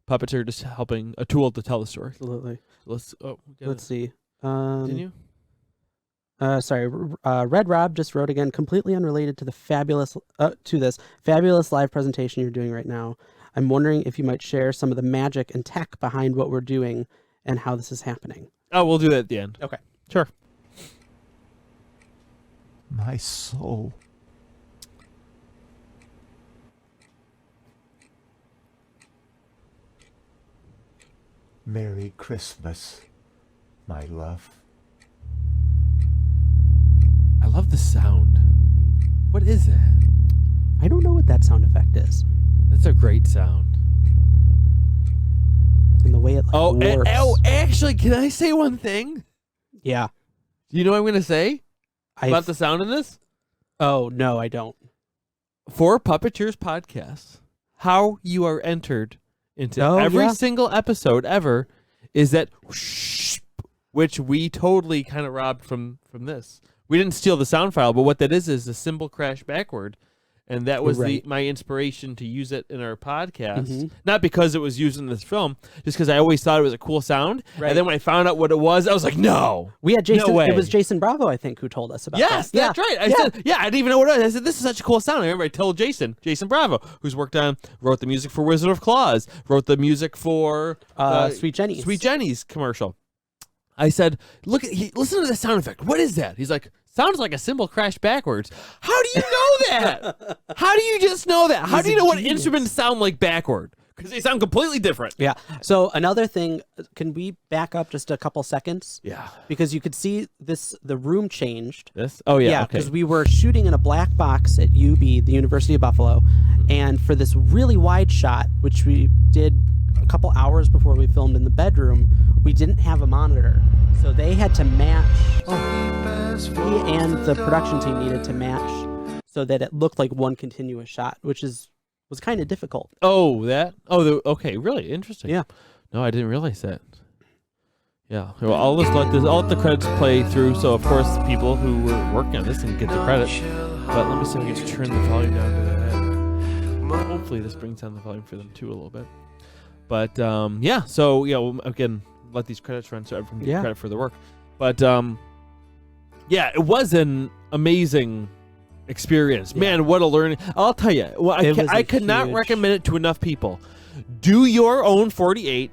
Puppeteer just helping a tool to tell the story. Absolutely. Let's Let's see. continue. Sorry, Red Rob just wrote again, completely unrelated to this fabulous live presentation you're doing right now. I'm wondering if you might share some of the magic and tech behind what we're doing and how this is happening. Oh, we'll do that at the end. Okay. Sure. My soul. Merry Christmas, my love. I love the sound. What is that? I don't know what that sound effect is. That's a great sound. And the way it like, warps. Actually, can I say one thing? Yeah. Do you know what I'm going to say I about the sound in this? Oh, no, I don't. For Puppeteers Podcast, how you are entered into Oh, every yeah. single episode ever is that whoosh, which we totally kind of robbed from this. We didn't steal the sound file, but what that is the cymbal crash backward. And that was Right. my inspiration to use it in our podcast. Mhm. Not because it was used in this film, just because I always thought it was a cool sound. Right. And then when I found out what it was, I was like, no. We had Jason. No way. It was Jason Bravo, I think, who told us about Yes, that. that's right. I said, I didn't even know what it was. I said, this is such a cool sound. I remember I told Jason Bravo, who's wrote the music for Wizard of Claus, wrote the music for Sweet Jenny's. Sweet Jenny's commercial. I said, listen to the sound effect. What is that? He's like, sounds like a cymbal crashed backwards. How do you know that? How do you just know that? How He's do you a know what genius. instruments sound like backward? Because they sound completely different. Yeah. So another thing, can we back up just a couple seconds? Yeah. Because you could see the room changed. This? Oh, yeah. Okay. because we were shooting in a black box at UB, the University of Buffalo, and for this really wide shot, which we did a couple hours before we filmed in the bedroom, we didn't have a monitor, so they had to match. We and the production team needed to match so that it looked like one continuous shot, which was kind of difficult. Oh, that? Okay, really interesting. Yeah. No, I didn't realize that. Yeah. Well, I'll let the credits play through. So, of course, the people who were working on this can get the credit. But let me see if I can just turn the volume down to that. Hopefully, this brings down the volume for them too a little bit. But yeah. So again, let these credits run so everyone gets credit for the work. But yeah, it was an amazing experience. Yeah. Man, what a learning! I'll tell you. Well, I could not huge- recommend it to enough people. Do your own 48,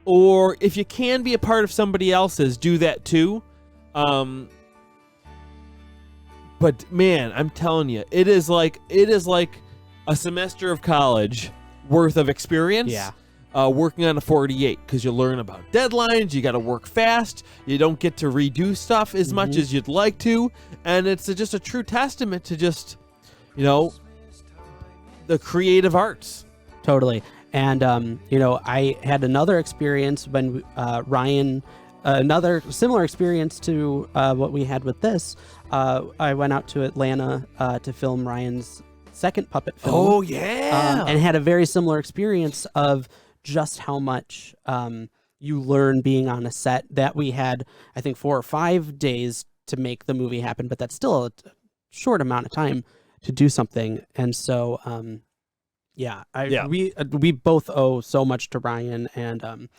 or if you can be a part of somebody else's, do that too. But man, I'm telling you, it is like a semester of college worth of experience. Yeah. Working on a 48, because you learn about deadlines, you got to work fast, you don't get to redo stuff as much as you'd like to, and it's just a true testament to just, the creative arts. Totally. And, I had another experience when Ryan, another similar experience to what we had with this. I went out to Atlanta to film Ryan's second puppet film. Oh, yeah. And had a very similar experience of just how much you learn being on a set. That we had, I think, 4 or 5 days to make the movie happen, but that's still a short amount of time to do something. And so, we both owe so much to Ryan, and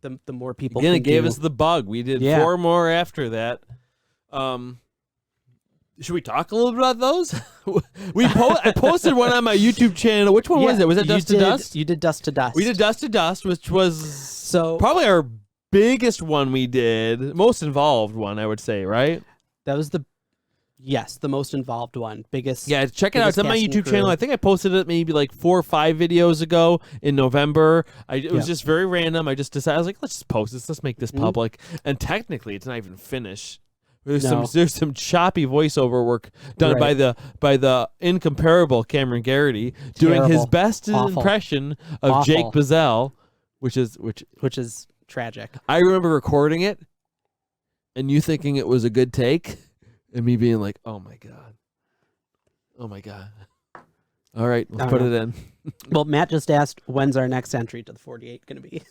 the more people Again, it can gave do- us the bug. We did Yeah. 4 more after that. Should we talk a little bit about those? I posted one on my YouTube channel. Which one was it? Was it Dust to Dust? You did Dust to Dust. We did Dust to Dust, which was So probably our biggest one we did, most involved one, I would say, right? that was the most involved one, biggest. Yeah, check it out. It's on my biggest cast and YouTube channel. crew. I think I posted it maybe like 4 or 5 videos ago in November. It was just very random. I just decided, I was like, let's just post this. Let's make this public. And technically, it's not even finished. There's some choppy voiceover work done by the incomparable Cameron Garrity doing his best impression of Jake Bazell, which is tragic. I remember recording it and you thinking it was a good take and me being like, oh my god, all right, let's put it in. Well, Matt just asked, when's our next entry to the 48 going to be?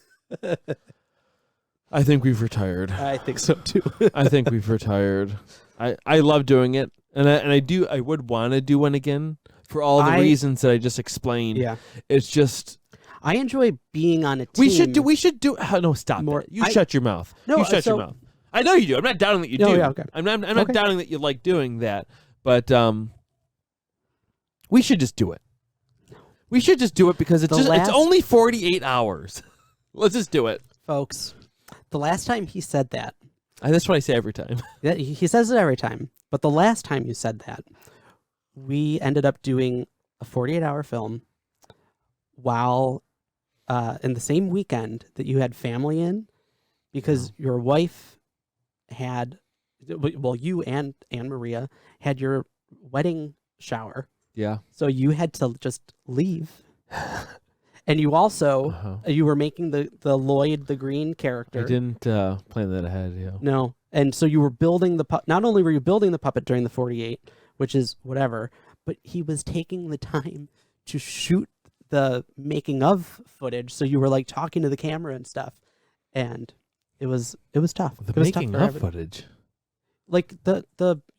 I think we've retired. I think so too. I think we've retired. I love doing it, and I would want to do one again for all the reasons that I just explained. Yeah, it's just I enjoy being on a team. We should do. Oh, no, stop. More, it. You shut your mouth. No, you shut your mouth. I know you do. I'm not doubting that you do. Yeah, okay. I'm not doubting that you like doing that, but we should just do it. We should just do it because it's only 48 hours. Let's just do it, folks. The last time he said that, that's what I say every time. He says it every time. But the last time you said that, we ended up doing a 48-hour film while in the same weekend that you had family in, because your wife had, well, you and Anne Maria had your wedding shower. Yeah. So you had to just leave. And you also, you were making the Lloyd, the green character. I didn't plan that ahead, yeah. No. And so you were building not only were you building the puppet during the 48, which is whatever, but he was taking the time to shoot the making of footage. So you were like talking to the camera and stuff. And it was tough. The it was making tough of footage. Like the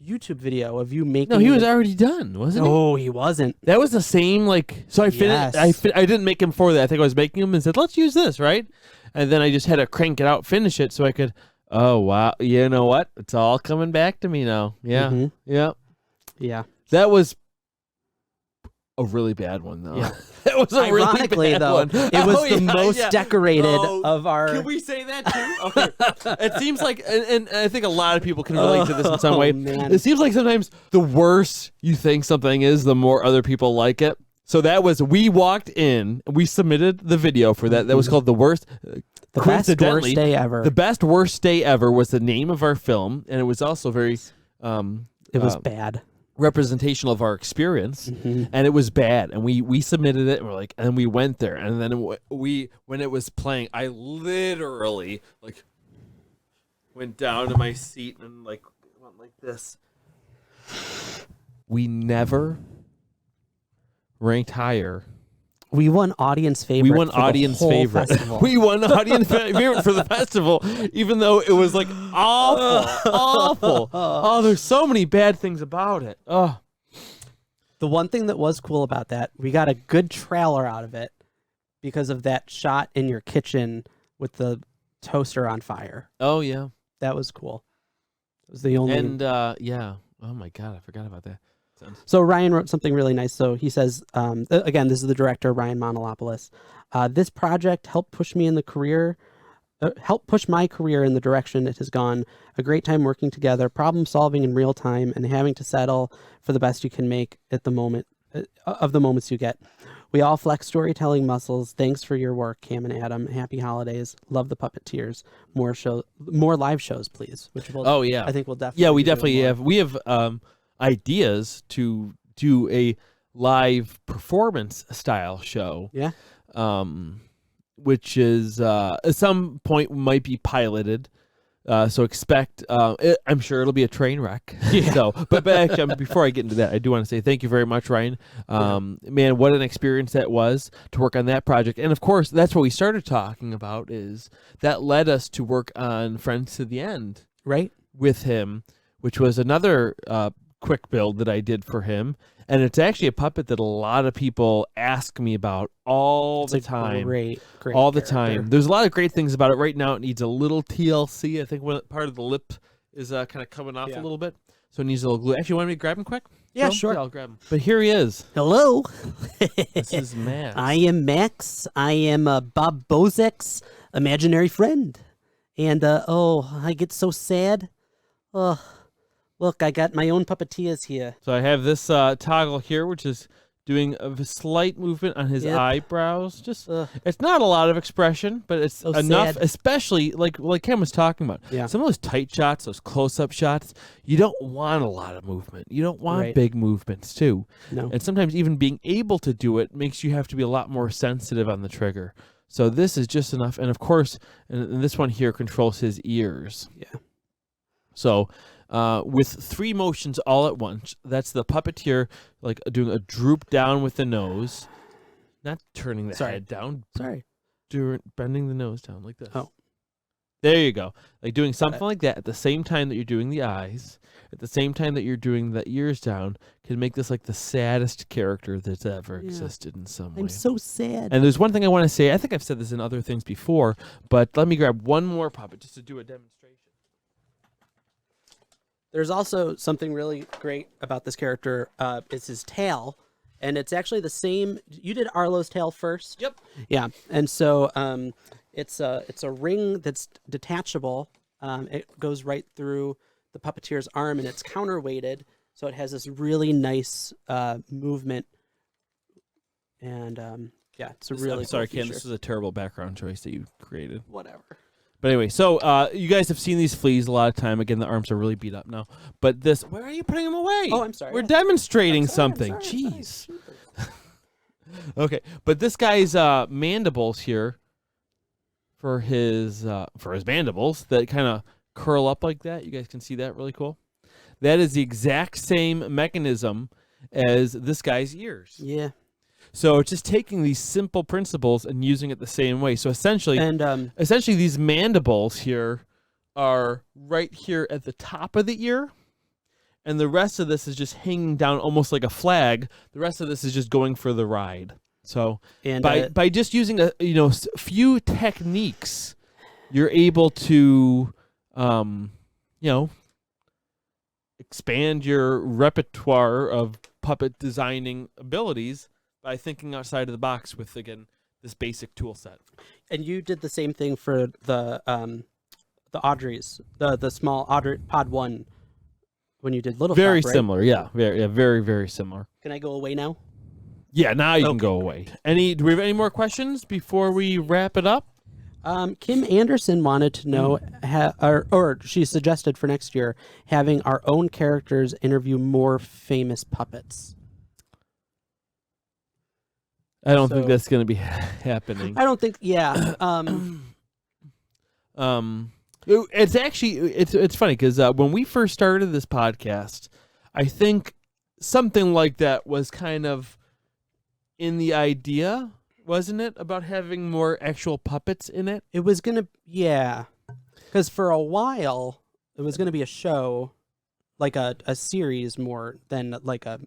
YouTube video of you making. No, he was already done, wasn't he? No, he wasn't. That was the same, like, so I finished. Yes. I didn't make him for that. I think I was making him and said, let's use this, right? And then I just had to crank it out, finish it, so I could, oh, wow. You know what? It's all coming back to me now. Yeah. Mhm. Yeah. Yeah. That was a really bad one, though. Yeah. That was a Ironically, really bad though, one. it was the most decorated of our. Can we say that too? Okay. It seems like, and I think a lot of people can relate to this in some way. Man. It seems like sometimes the worse you think something is, the more other people like it. So that was, we walked in, we submitted the video for that. That was called The Worst. The best worst day ever. The Best Worst Day Ever was the name of our film, and it was also very it was bad. Representational of our experience, and it was bad, and we submitted it, and we're like, and we went there, and then when it was playing, I literally like went down to my seat and like went like this. We never ranked higher. We won audience favorite. We won audience favorite. We won audience favorite for the festival, even though it was like awful. Oh, there's so many bad things about it. Oh, The one thing that was cool about that, we got a good trailer out of it because of that shot in your kitchen with the toaster on fire. oh yeah, That was cool. It was the only. and yeah. Oh my god, I forgot about that. So Ryan wrote something really nice. So he says, again, this is the director, Ryan Monolopoulos. This project helped push me in the career, helped push my career in the direction it has gone. A great time working together, problem solving in real time, and having to settle for the best you can make at the moment of the moments you get. We all flex storytelling muscles. Thanks for your work, Cam and Adam. Happy holidays. Love the Puppeteers. More live shows, please. Which will, Oh yeah, I think we'll definitely. yeah. We be doing definitely more. have. We have ideas to do a live performance style show. Yeah. Which is at some point might be piloted. So expect. I'm sure it'll be a train wreck. So, but actually, before I get into that, I do want to say thank you very much, Ryan. Man, what an experience that was to work on that project. And of course, that's what we started talking about. Is that led us to work on Friends to the End, Right. with him, which was another quick build that I did for him. And it's actually a puppet that a lot of people ask me about all the time. Great all the character. time. There's a lot of great things about it. Right now, it needs a little TLC. I think part of the lip is kind of coming off a little bit. So it needs a little glue. Actually, want me to grab him quick? Yeah, No? sure. Yeah, I'll grab him. But here he is. Hello. This is Max. I am Max. I am Bob Bozek's imaginary friend. And, I get so sad. Oh, look, I got my own puppeteers here. So I have this toggle here, which is doing a slight movement on his eyebrows. Just it's not a lot of expression, but it's So enough, sad. especially like Ken was talking about. Yeah. Some of those tight shots, those close-up shots, you don't want a lot of movement. You don't want Right. big movements too. No. And sometimes even being able to do it makes you have to be a lot more sensitive on the trigger. So this is just enough. And of course, and this one here controls his ears. Yeah. So with 3 motions all at once, that's the puppeteer like doing a droop down with the nose, not turning the head down, Sorry. bending the nose down like this. Oh. There you go. Like doing something like that at the same time that you're doing the eyes, at the same time that you're doing the ears down, can make this like the saddest character that's ever existed in some way. I'm so sad. And there's one thing I want to say. I think I've said this in other things before, but let me grab one more puppet just to do a demonstration. There's also something really great about this character. It's his tail, and it's actually the same. You did Arlo's tail first. Yep. Yeah, and so it's a ring that's detachable. It goes right through the puppeteer's arm, and it's counterweighted, so it has this really nice movement. And it's a really I'm sorry, cool Ken. feature. This was a terrible background choice that you created. Whatever. But anyway, so you guys have seen these fleas a lot of time. Again, the arms are really beat up now. But this, where are you putting them away? Oh, I'm sorry. We're demonstrating I'm sorry, something. I'm sorry, I'm Jeez. sorry. Okay, but this guy's mandibles here for his mandibles that kind of curl up like that. You guys can see that really cool. That is the exact same mechanism as this guy's ears. Yeah. So it's just taking these simple principles and using it the same way. So essentially, these mandibles here are right here at the top of the ear, and the rest of this is just hanging down almost like a flag. The rest of this is just going for the ride. So by just using a few techniques, you're able to expand your repertoire of puppet designing abilities by thinking outside of the box with, again, this basic tool set. And you did the same thing for the Audrey's, the small Audrey Pod 1 when you did Little Very Shop, right? similar, yeah. Very, very similar. Can I go away now? Yeah, now you can go away. Do we have any more questions before we wrap it up? Kim Anderson wanted to know, or she suggested for next year, having our own characters interview more famous puppets. I don't think that's going to be happening. I don't think, yeah. It's actually, it's funny because when we first started this podcast, I think something like that was kind of in the idea, wasn't it? About having more actual puppets in it? It was going to, yeah. Because for a while, it was going to be a show, like a series more than like a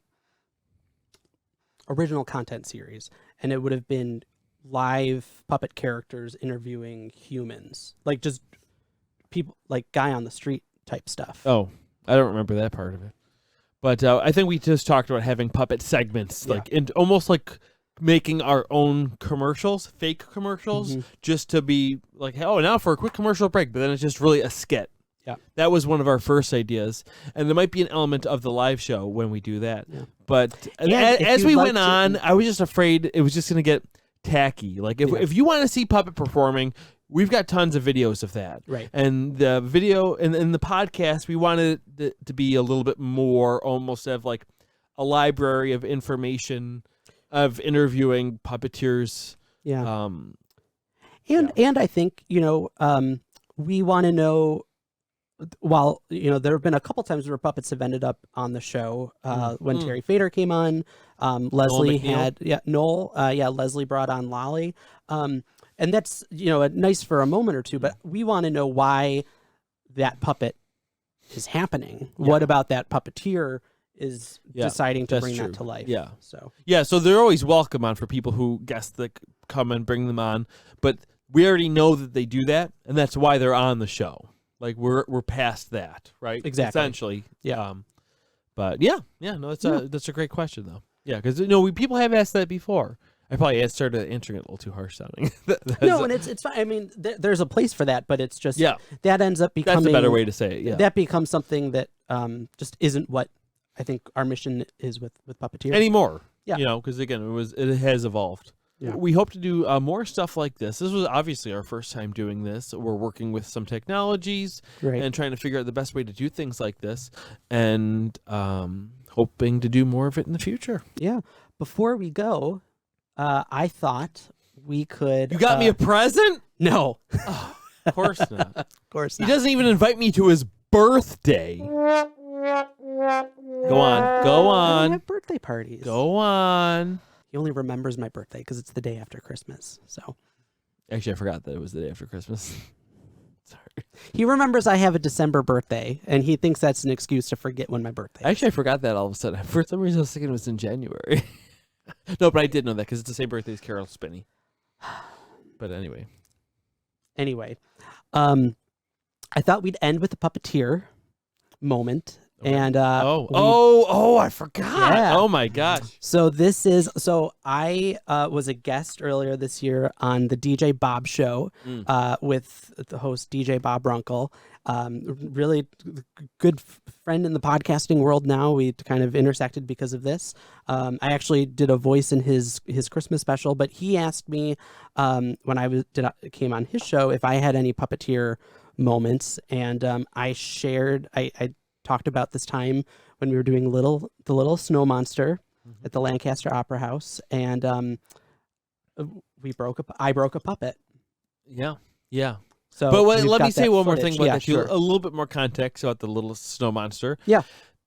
original content series. And it would have been live puppet characters interviewing humans. Like just people, like guy on the street type stuff. Oh, I don't remember that part of it. But I think we just talked about having puppet segments, like almost like making our own commercials, fake commercials, just to be like, oh, now for a quick commercial break. But then it's just really a skit. Yeah. That was one of our first ideas. And there might be an element of the live show when we do that. Yeah. But as we went on, I was just afraid it was just going to get tacky. Like if you want to see puppet performing, we've got tons of videos of that. Right. And the video and in the podcast, we wanted it to be a little bit more almost of like a library of information of interviewing puppeteers. Yeah. And I think, we want to know while there have been a couple times where puppets have ended up on the show. When Terry Fader came on, Leslie McNeil? Noel. Leslie brought on Lolly, and that's nice for a moment or two. But we want to know why that puppet is happening. What about that puppeteer is deciding to that's bring true. that to life? Yeah. So they're always welcome on for people who guests that come and bring them on, but we already know that they do that, and that's why they're on the show. Like we're past that, right? Exactly. Essentially. Yeah. But no, that's a great question though. Yeah, because people have asked that before. I probably started answering it a little too harsh sounding. No, and it's fine. I mean, there's a place for that, but it's just that ends up becoming that's a better way to say it. Yeah, that becomes something that just isn't what I think our mission is with puppeteers anymore. Yeah, because again, it has evolved. Yeah. We hope to do more stuff like this. This was obviously our first time doing this. We're working with some technologies and trying to figure out the best way to do things like this, and hoping to do more of it in the future. Yeah. Before we go, I thought we could. You got me a present? No. Oh, of course not. Of course not. He doesn't even invite me to his birthday. Go on. We have birthday parties. Go on. He only remembers my birthday because it's the day after Christmas. So. Actually, I forgot that it was the day after Christmas. Sorry. He remembers I have a December birthday, and he thinks that's an excuse to forget when my birthday is. Actually, I forgot that all of a sudden. For some reason, I was thinking it was in January. No, but I did know that because it's the same birthday as Carol Spinney. But anyway. I thought we'd end with the puppeteer moment. Okay. And I forgot. Yeah. Oh my gosh. So I was a guest earlier this year on the DJ Bob show with the host DJ Bob Runkle. Really good friend in the podcasting world now. We kind of intersected because of this. I actually did a voice in his Christmas special, but he asked me when I came on his show if I had any puppeteer moments, and I talked about this time when we were doing the little snow monster at the Lancaster Opera House, and I broke a puppet. Yeah. So, but let me say one more thing about that. Sure. A little bit more context about the little snow monster. Yeah.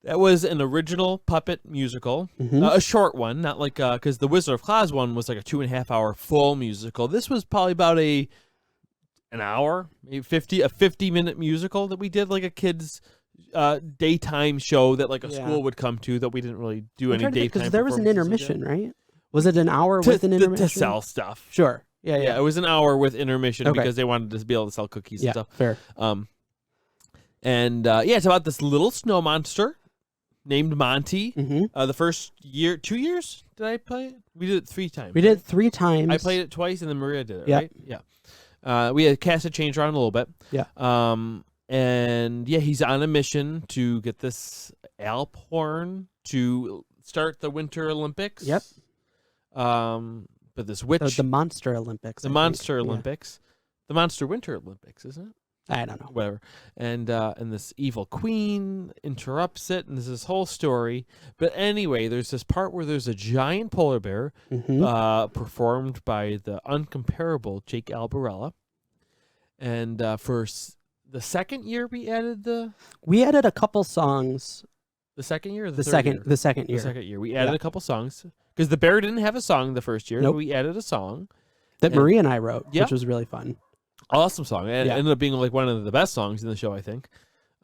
That was an original puppet musical, a short one, not like because the Wizard of Oz one was like a 2.5 hour full musical. This was probably about an hour, maybe 50-minute musical that we did, like a kids' daytime show that like a school would come to, that we didn't really do any daytime because there was an intermission, right? Was it an hour with an intermission to sell stuff? Sure. Yeah. It was an hour with intermission because they wanted to be able to sell cookies and stuff. Fair. It's about this little snow monster named Monty. The first 2 years did I play it? We did it 3 times. We did it 3 times. I played it twice, and then Maria did it. Right? Yeah. We had cast a change around a little bit. Yeah. And he's on a mission to get this Alphorn to start the Winter Olympics. Yep. But this witch, the Monster Olympics. The Monster Winter Olympics, isn't it? I don't know. Whatever. And this evil queen interrupts it, and there's this whole story. But anyway, there's this part where there's a giant polar bear performed by the uncomparable Jake Albarella. And for the second year, we added a couple songs. The second year or the second year. The second year. We added a couple songs. Because the bear didn't have a song the first year. Nope. So we added a song. That Maria and I wrote, which was really fun. Awesome song. It ended up being like one of the best songs in the show, I think,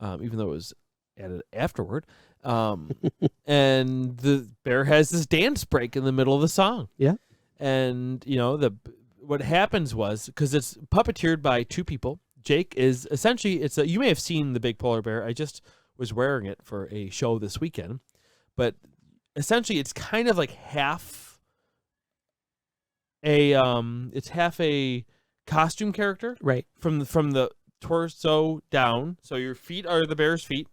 even though it was added afterward. And the bear has this dance break in the middle of the song. Yeah. And, what happens was, because it's puppeteered by 2 people, Jake is essentially, you may have seen the big polar bear. I just was wearing it for a show this weekend. But essentially, it's kind of like half a costume character, right? From the torso down. So your feet are the bear's feet,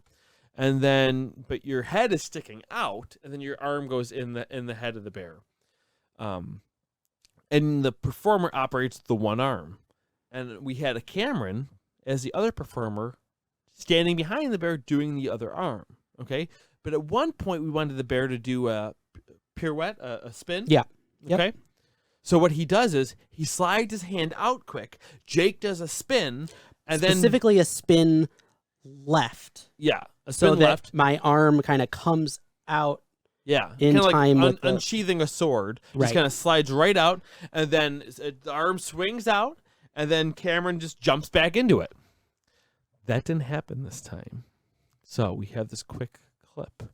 but your head is sticking out, and then your arm goes in the head of the bear. And the performer operates the one arm, and we had a Cameron as the other performer standing behind the bear doing the other arm. Okay. But at one point, we wanted the bear to do a pirouette, a spin. Yeah. Yep. Okay. So what he does is he slides his hand out quick. Jake does a spin, and specifically a spin left. Yeah, a So spin that left. my arm kind of comes out. Yeah, in kinda time like with the- unsheathing a sword. Just Right. kind of slides right out, and then the arm swings out, and then Cameron just jumps back into it. That didn't happen this time. So we have this quick clip.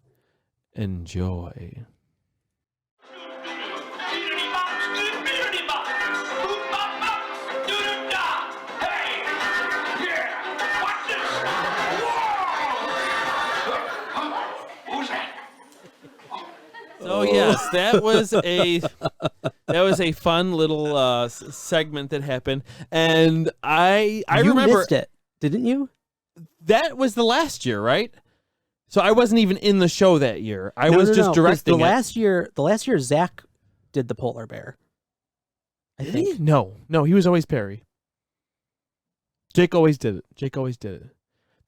Enjoy. So yes, that was a fun little segment that happened, and I You remember missed it, didn't you? that was the last year, right? So I wasn't even in the show that year. I was just 'cause directing the it. last year Zach did the polar bear. I Did think. he? No, he was always Perry. Jake always did it.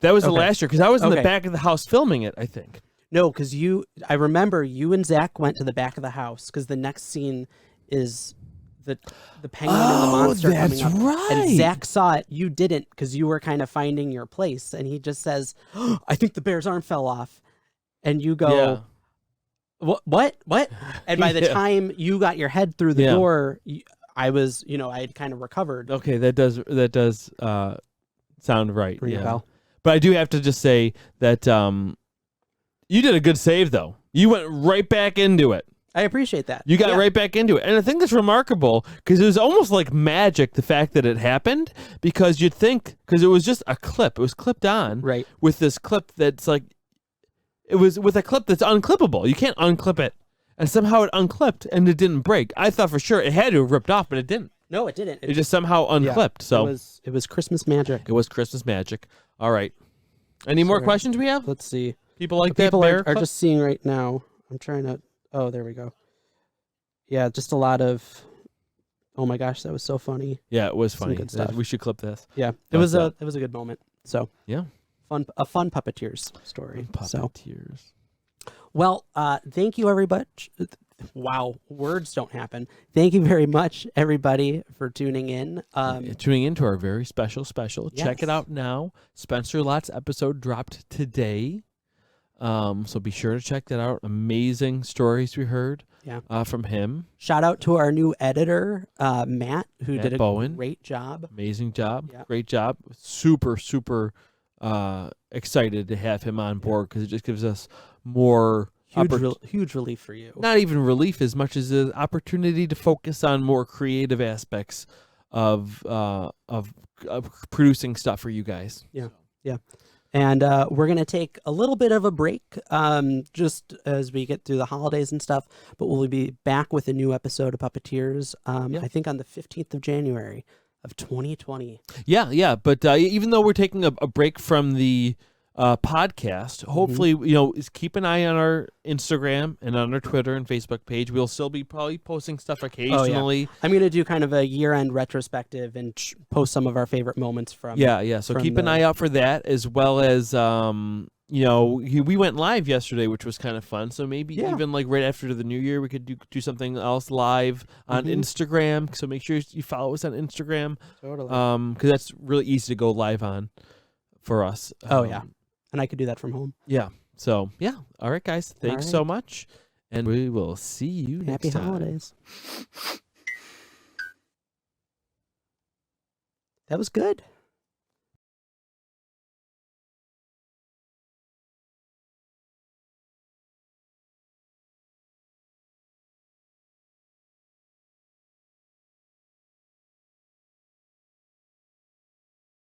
That was the Okay. last year because I was in the Okay. back of the house filming it, I think. No, because I remember you and Zach went to the back of the house because the next scene is the penguin and the monster that's coming up. right. And Zach saw it. You didn't because you were kind of finding your place. And he just says, I think the bear's arm fell off. And you go, What? And by the Yeah. time you got your head through the Yeah. door, I had kind of recovered. Okay, that does sound right. Ring a Yeah. bell. But I do have to just say that you did a good save, though. You went right back into it. I appreciate that. You got Yeah. right back into it. And I think that's remarkable because it was almost like magic, the fact that it happened, because you'd think, because it was just a clip. It was clipped on Right. with this clip that's like, it was with a clip that's unclippable. You can't unclip it. And somehow it unclipped and it didn't break. I thought for sure it had to have ripped off, but it didn't. No, it didn't. It just somehow unclipped. So it was Christmas magic. it was Christmas magic. All right. Any more Sorry. questions we have? Let's see. People like The that people bear are clip? just seeing right now. I'm trying to. Oh, there we go. Yeah, just a lot of. Oh my gosh, that was so funny. Yeah, it was Some funny. good stuff. We should clip this. Yeah, it But, was a good moment. So Yeah. a fun puppeteers story. So Puppeteers. well, thank you everybody. Wow, words don't happen. Thank you very much, everybody, for tuning in. Tuning into our very special. Check it Yes. out now. Spencer Lott's episode dropped today. So be sure to check that out. Amazing stories we heard from him. Shout out to our new editor, Matt, who Matt did a Bowen. great job. Amazing job. Yeah. Great job. Super excited to have him on board because it just gives us more Huge relief for you. not even relief as much as an opportunity to focus on more creative aspects of producing stuff for you guys. Yeah. And we're going to take a little bit of a break just as we get through the holidays and stuff. But we'll be back with a new episode of Puppeteers, I think on the 15th of January of 2020. Yeah. But even though we're taking a break from the podcast, hopefully, keep an eye on our Instagram and on our Twitter and Facebook page. We'll still be probably posting stuff occasionally. I'm going to do kind of a year-end retrospective and post some of our favorite moments from. Yeah. So from keep an eye out for that, as well as we went live yesterday, which was kind of fun. So maybe even like right after the new year, we could do something else live on Instagram. So make sure you follow us on Instagram. Totally. Because that's really easy to go live on for us. And I could do that from home. Yeah. So yeah. All right, guys. Thanks so much, and we will see you Happy next time. holidays. That was good.